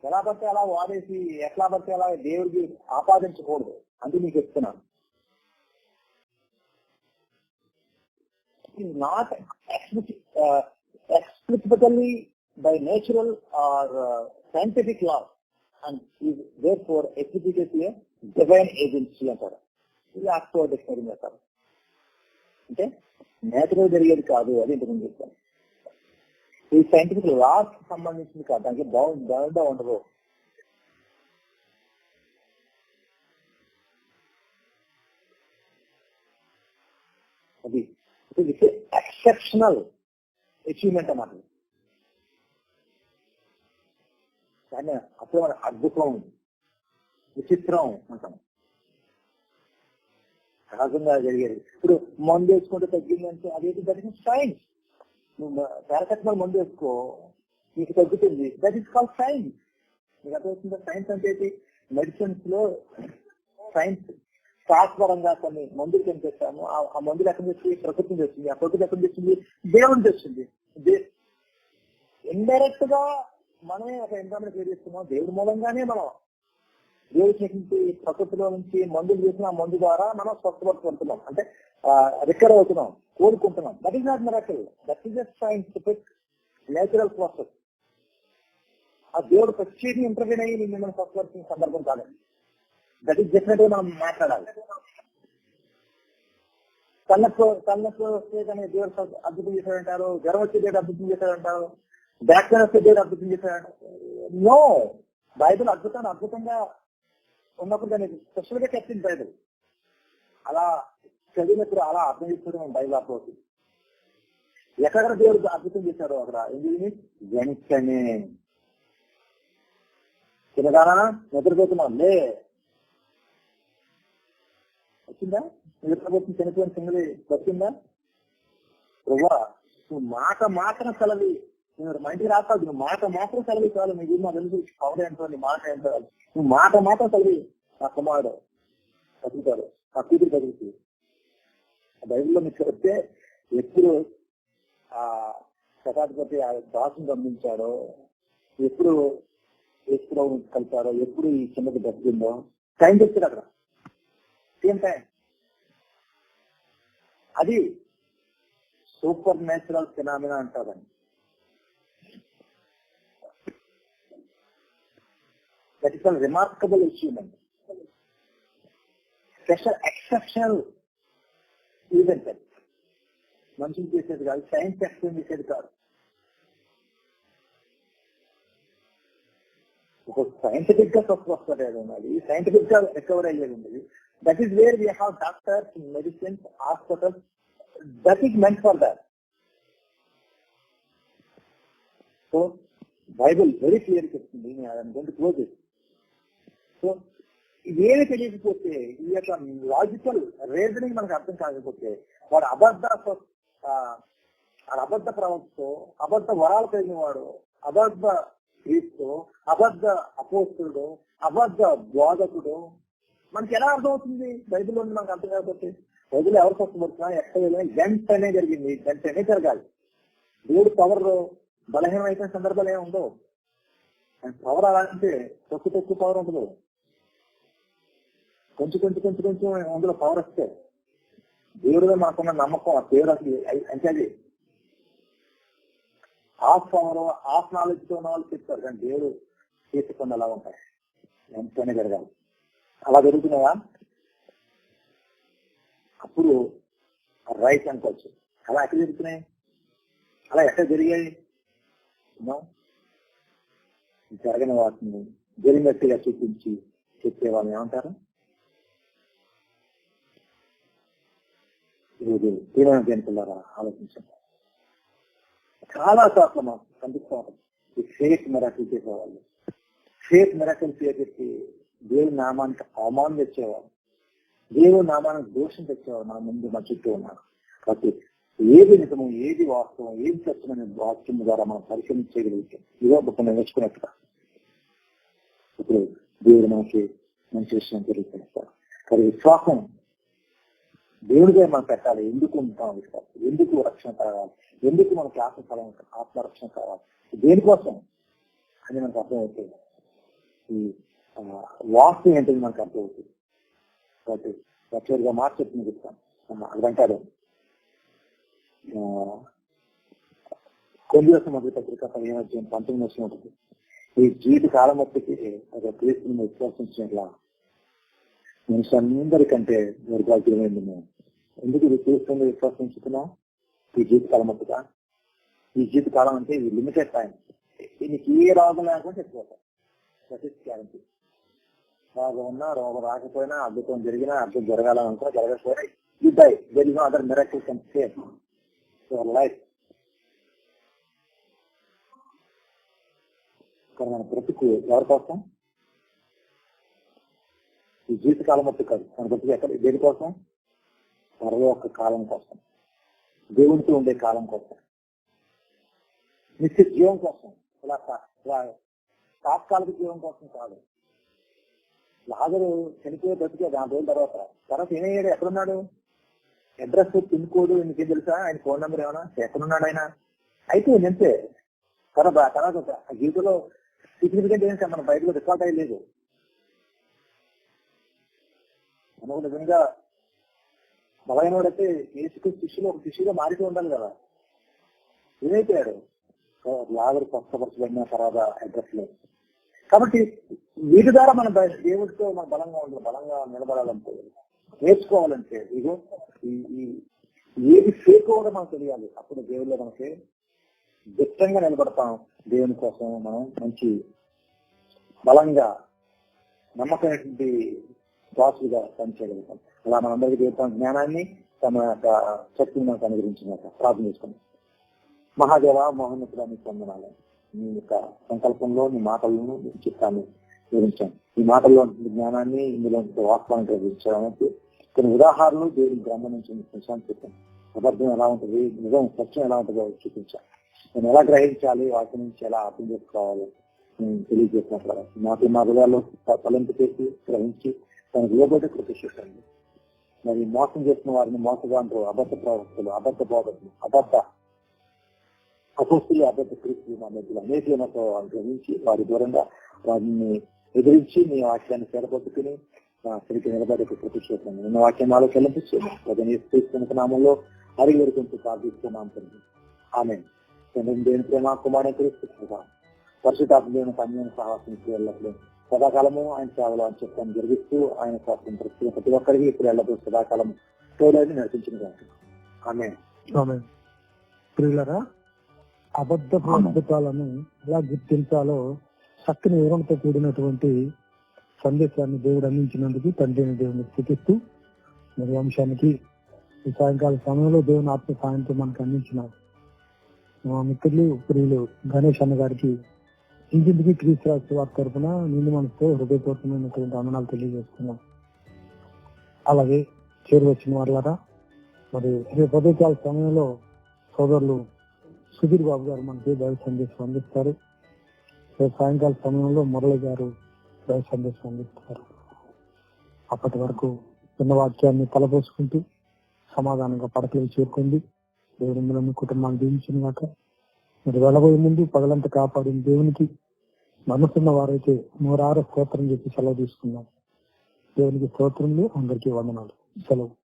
ఎలా పడితే అలా వాడేసి ఎట్లా పడితే అలా దేవుడికి ఆపాదించకూడదు. అందుకు మీకు చెప్తున్నాను. Not explicitly by natural or scientific law and is there for executive a divine agency అంటారు. ఇది ఆక్స్ఫోర్డ్ డిక్షనరీ అంటారు. అంటే నేచురల్ జరిగేది కాదు, అది ఇంతకుముందు చెప్తాను. ఈ సైంటిఫిక్ లాస్ సంబంధించింది కాదు, దానికి బాగుండా ఉండదు. అది ఎక్సెప్షనల్ అచీవ్మెంట్ అన్నమాట. కానీ అప్పుడు మన అద్భుతం, విచిత్రం అంటాం, సహజంగా జరిగేది. ఇప్పుడు మందు వేసుకుంటే తగ్గిందంటే అదేంటి? That is science. నువ్వు పారాసెటమాల్ మందు వేసుకో, నీకు తగ్గుతుంది, దట్ ఈస్ కాల్డ్ సైన్స్. మీకు అర్థమవుతుందా? సైన్స్ అంటే మెడిసిన్స్ లో సైన్స్ శాస్త్రపరంగా కొన్ని మందులు కనిపిస్తాము. ఆ మందులు ఎక్కడి నుంచి వచ్చి? ప్రకృతిని తెచ్చింది. ఆ ప్రకృతి ఎక్కడి నుంచి వచ్చింది? దేవుని తెచ్చింది. ఇండైరెక్ట్ గా మనమే ఒక ఎన్విరాన్మెంట్ క్రియేట్ చేస్తున్నాం. దేవుడి మూలంగానే మనం దేవుడి నుంచి ప్రకృతిలో నుంచి మందులు చేసిన ఆ మందు ద్వారా మనం స్వస్థపడుతున్నాం, అంటే రికవర్ అవుతున్నాం, కోలుకుంటున్నాం. That is not miracle, that is a scientific natural process. ఆ దేవుడు ప్రత్యేకంగా ఇంటర్వ్యూన్ అయ్యి మిమ్మల్ని స్వస్థపడుతున్న సందర్భం కాలేదు. దట్ ఈస్ డెఫినెట్ గా మనం మాట్లాడాలి. కళ్ళకు వస్తే దేవుడు అద్భుతం చేశాడంటారు, జ్వరం వచ్చే దేవుడు అద్భుతం చేశాడంటారు, బ్యాక్ పెయిన్ వస్తే దేవుడు అద్భుతం చేశాడంటారు. నో, బైబిల్ అద్భుతంగా ఉన్నప్పుడు దాన్ని స్పెషల్ గా చెప్పింది బైబిల్. అలా చదివినప్పుడు అలా అర్థం చేసుకోవడం బైబిల్ అప్రోచ్. ఎక్కడ దేవుడు అద్భుతం చేశాడో అక్కడ ఎందుకు వెంటనే చిన్నదానా నిద్రపోతున్నాం లే, వచ్చిందా? నిద్రపోతుంది చనిపోయిన సింగలి వచ్చిందా? ప్రభా నువ్వు మాట మాత్రం సెలవి, నువ్వు మా ఇంటికి రాస్తావు, నువ్వు మాట మాత్రం సెలవి చాలు. నీ గురి మా తెలుసు పవర్ ఏంటో, నీ మాట ఏంటో, నువ్వు మాట మాత్రం సెలవి. నా కుమారుడు బతుకుతాడు, నా కూతురు బతుకుతుంది. బైబిల్లో మీకు చెప్తే ఎప్పుడు ఆ శతాధిపతి ఆ దాసుని గమనించాడో, ఎప్పుడు ఎప్పుడు కలిపాడో, ఎప్పుడు ఈ చిన్నది బతికిందో టైం చెప్తాడు అక్కడ. Same time. అది సూపర్ న్యాచురల్ ఫినామినా అంటారని. That is a remarkable achievement, special exceptional event. అది మనుషులు చేసేది కాదు, సైన్స్ ఎక్స్ప్లెయిన్ చేసేది కాదు. ఒక సైంటిఫిక్ గా వస్తుంది ఉన్నది, సైంటిఫిక్ గా రికవర్ అయ్యేది ఉన్నది. That is where we have doctors, medicines, hospitals. That is meant for that. So Bible very clear చెప్తుంది. Close it. సో ఇదేమి తెలియకపోతే, ఈ యొక్క లాజికల్ రీజనింగ్ మనకు అర్థం కాకపోతే, వాడు అబద్ధ ప్రవక్తో, అబద్ధ వరాలు కలిగిన వాడు, అబద్ధ క్రీస్తు, అబద్ధ అపోస్తుడు, అబద్ధ బోధకుడు మనకి ఎలా అర్థమవుతుంది? బైబిల్లో మనకు అర్థం కాకపోతే. బైబిల్ ఎవరు స్వస్థపడుతున్నా, ఎక్కడ వెంటనే జరిగింది, వెంటనే జరగాలి. దేవుడు పవర్ బలహీనం అయిపోయిన సందర్భాలు ఏమి ఉండవు. పవర్ అలా అంటే తక్కువ పవర్ ఉండదు. కొంచెం కొంచెం కొంచెం కొంచెం అందులో పవర్ వస్తే దేవుడిగా మనకున్న నమ్మకం ఆ దేవుడు అసలు అంటే అది హాఫ్ పవర్ హాఫ్ నాలెడ్జ్ తో ఉన్న వాళ్ళు చెప్తారు, కానీ దేవుడు చేసుకుని అలా ఉంటాయి. ఎంతైనా జరగాలి. అలా జరుగుతున్నాయా? అప్పుడు రైట్ అనుకోవచ్చు. అలా ఎక్కడ జరుగుతున్నాయి? అలా ఎక్కడ జరిగాయి? జరగని వాటిని జరిగినట్టుగా చూపించి చెప్పే వాళ్ళని ఏమంటారు? ఈరోజు తీవ్రమైన జంతువులారా ఆలోచించండి. చాలా చోట్ల మాకు కనిపిస్తూ ఉంటుంది ఈ ఫేక్ మిరాకిల్ చేసేవాళ్ళు. ఫేక్ మిరాకిల్ చేసి దేవుని నామానికి అవమానం తెచ్చేవాళ్ళు, దేవుని నామానికి దోషం తెచ్చేవాళ్ళు మన ముందు మన చుట్టూ ఉన్నారు. కాబట్టి ఏది నిజము, ఏది వాస్తవం, ఏది సత్యమైన వాక్యం ద్వారా మనం పరిశీలించగలుగుతాం. ఇదో ఒక నేర్చుకున్నట్టుగా ఇప్పుడు దేవుడు మనకి మంచి విషయం తెలియజేస్తారు. కానీ విశ్వాసం దేవుడిగా మనం పెట్టాలి. ఎందుకు ఉంటాం విశ్వాసం? ఎందుకు రక్షణ కావాలి? ఎందుకు మనకి ఆత్మరక్షణ కావాలి? దేనికోసం అని మనకు అర్థమవుతుంది. ఈ వాస్తవం ఏంటని మనకు అర్థమవుతుంది. కాబట్టి చివరిగా మాట చెప్తుంది చెప్తాను. అదంటారు కొద్దివసం మొదటి పత్రిక 15-19 ఉంటుంది. ఈ జీవిత కాలం మట్టుకి ఒక క్రీస్తుని విశ్వాసించినట్లా మనుషులందరికంటే దుర్భాగ్యమైంది. ఎందుకు ఇది క్రీస్తుని విశ్వాసించుకున్నాం? ఈ జీవితకాలం మట్టుగా. ఈ జీవితకాలం అంటే ఇది లిమిటెడ్ టైం. దీనికి ఏ రోగం లేకుండా చెప్పుకోవాలి. గ్యారంటీ. రోగం ఉన్నా రోగం రాకపోయినా, అద్భుతం జరిగినా అద్భుతం జరగాలనుకున్నా జరగకపోయినా you die. There is no other miracle can save your life. కానీ మన బ్రతుకు ఎవరి కోసం? ఈ జీవితకాలం మట్టు కాదు. మన బ్రతుకు ఎక్కడ దేనికోసం? మరో ఒక కాలం కోసం, దేవుడితో ఉండే కాలం కోసం, నిత్య జీవం కోసం. ఇలా తాత్కాలిక జీవం కోసం కాదు. లాజరు చనిపోయే బ్రతికే 50 రోజుల తర్వాత ఏమయ్యాడు? ఎక్కడున్నాడు? అడ్రస్, పిన్ కోడ్ నీకేం తెలుసా? ఆయన ఫోన్ నెంబర్ ఏమైనా? ఎక్కడున్నాడు ఆయన? అయితే అంతే. తర్వాత జీవితంలో సిగ్నిఫికెంట్ ఏంటంటే మనం బయటకు రికార్డ్ అయ్యలేదు. మనకు నిజంగా బలమైన వాడైతే ఏసుకు ఒక శిష్యుగా మారితూ ఉండాలి కదా. ఏమైపోయాడు? లాజరు స్వస్థపరచబడిన తర్వాత అడ్రస్ లేదు. కాబట్టి వీటి ద్వారా మన దేవుడితో మనం బలంగా నిలబడాలంటే, నేర్చుకోవాలంటే ఇగో ఏది ఫేక్ కూడా మనకు తెలియాలి. అప్పుడు దేవుడిలో మనకి దిట్టంగా నిలబడతాం. దేవుని కోసం మనం మంచి బలంగా నమ్మకమైనటువంటి దాసులుగా పనిచేయగలుగుతాం. అలా మనందరికీ దేవుడు జ్ఞానాన్ని తమ యొక్క శక్తిని మనకు అనుగ్రహించినట్టు ప్రార్థన చేసుకున్నాం. మహాదేవ మహోన్నతుడా నీకు వందనాలు. నీ యొక్క సంకల్పంలో నీ మాటలను నీ చిత్తాన్ని వివరించాను. ఈ మాటల్లో జ్ఞానాన్ని ఇందులో వాస్తవాన్ని గ్రహించడానికి కొన్ని ఉదాహరణలు దేవుని గ్రంథం నుంచి ప్రశాంతి చెప్పాను. అబద్ధం ఎలా ఉంటుంది, నిజం సత్యం ఎలా ఉంటుందో చూపించాను. నేను ఎలా గ్రహించాలి, వాటి నుంచి ఎలా అర్థం చేసుకోవాలి నేను తెలియజేసినట్లు నాకు మా హృదయాల్లో తలంపు చేసి గ్రహించి తనకు ఇవ్వబోతే కృషి చేశాను. మరి మోసం చేసిన వారిని మోసగాంటూ అబద్ధ ప్రవక్తలు, అబద్ధ బోధకులు, అబద్ధ అపోస్తులు, అబద్ధ క్రీస్తులు మా మధ్యలో అనేకలతో గ్రహించి వారి దూరంగా వారిని ఎదిరించి నీ వాక్యాన్ని చేరబట్టుకుని సరికి నిలబడే కృషి చేశాను. నిన్న వాక్యం నాలో చెల్లించాను. ప్రజలు నామంలో అడిగి వరకు ప్రార్థిస్తున్నాం. ఆమె దేవుని ప్రేమ కుమారుని క్రీస్తు పరిశుద్ధాత్మ దేవుని అన్యోన్య సహవాసం వెళ్ళట్లు సదాకాలము ఆయన సేవలో అని చెప్పాను జరిగిస్తూ ఆయన స్వాస్థ్యం ప్రతి ఒక్కరికి ఇప్పుడు వెళ్ళదు సదాకాలం తోడని నడిపించిన ఆమె. ప్రియులరా, అబద్ధ అద్భుతాలను ఎలా గుర్తించాలో చక్కని వివరణతో కూడినటువంటి సందేశాన్ని దేవుడు అందించినందుకు తండ్రి దేవుని స్థుతిస్తూ మరి అంశానికి ఈ సాయంకాల సమయంలో దేవుని ఆత్మ సాయంతో మనకు అందించిన మా మిత్రులు ప్రియులు గణేష్ అన్న గారికి ఇంటింటికి క్రీస్తు రాష్ట్ర వారి తరఫున నిండు మనసుతో హృదయపూర్వకమైనటువంటి అమనాలు తెలియజేస్తున్నాం. అలాగే చేరువచ్చిన వాళ్ళరా, మరి రేపు ఉదయకాల సమయంలో సోదరులు సుధీర్ బాబు గారు మనకి దైవ సందేశం అందిస్తారు. రేపు సాయంకాల సమయంలో మురళి గారు దైవ సందేశం అందిస్తారు. అప్పటి వరకు చిన్న వాక్యాన్ని తలపోసుకుంటూ సమాధానంగా పడకలు చేరుకుంది. దేవుడి మీ కుటుంబాన్ని దీవించినాక మరి వెళ్ళబోయే ముందు పగలంతా కాపాడిన దేవునికి మనసున్న వారైతే 106 స్తోత్రం చెప్పి సెలవు తీసుకున్నాం. దేవునికి స్తోత్రములు, అందరికీ వందనాలు. సెలవు.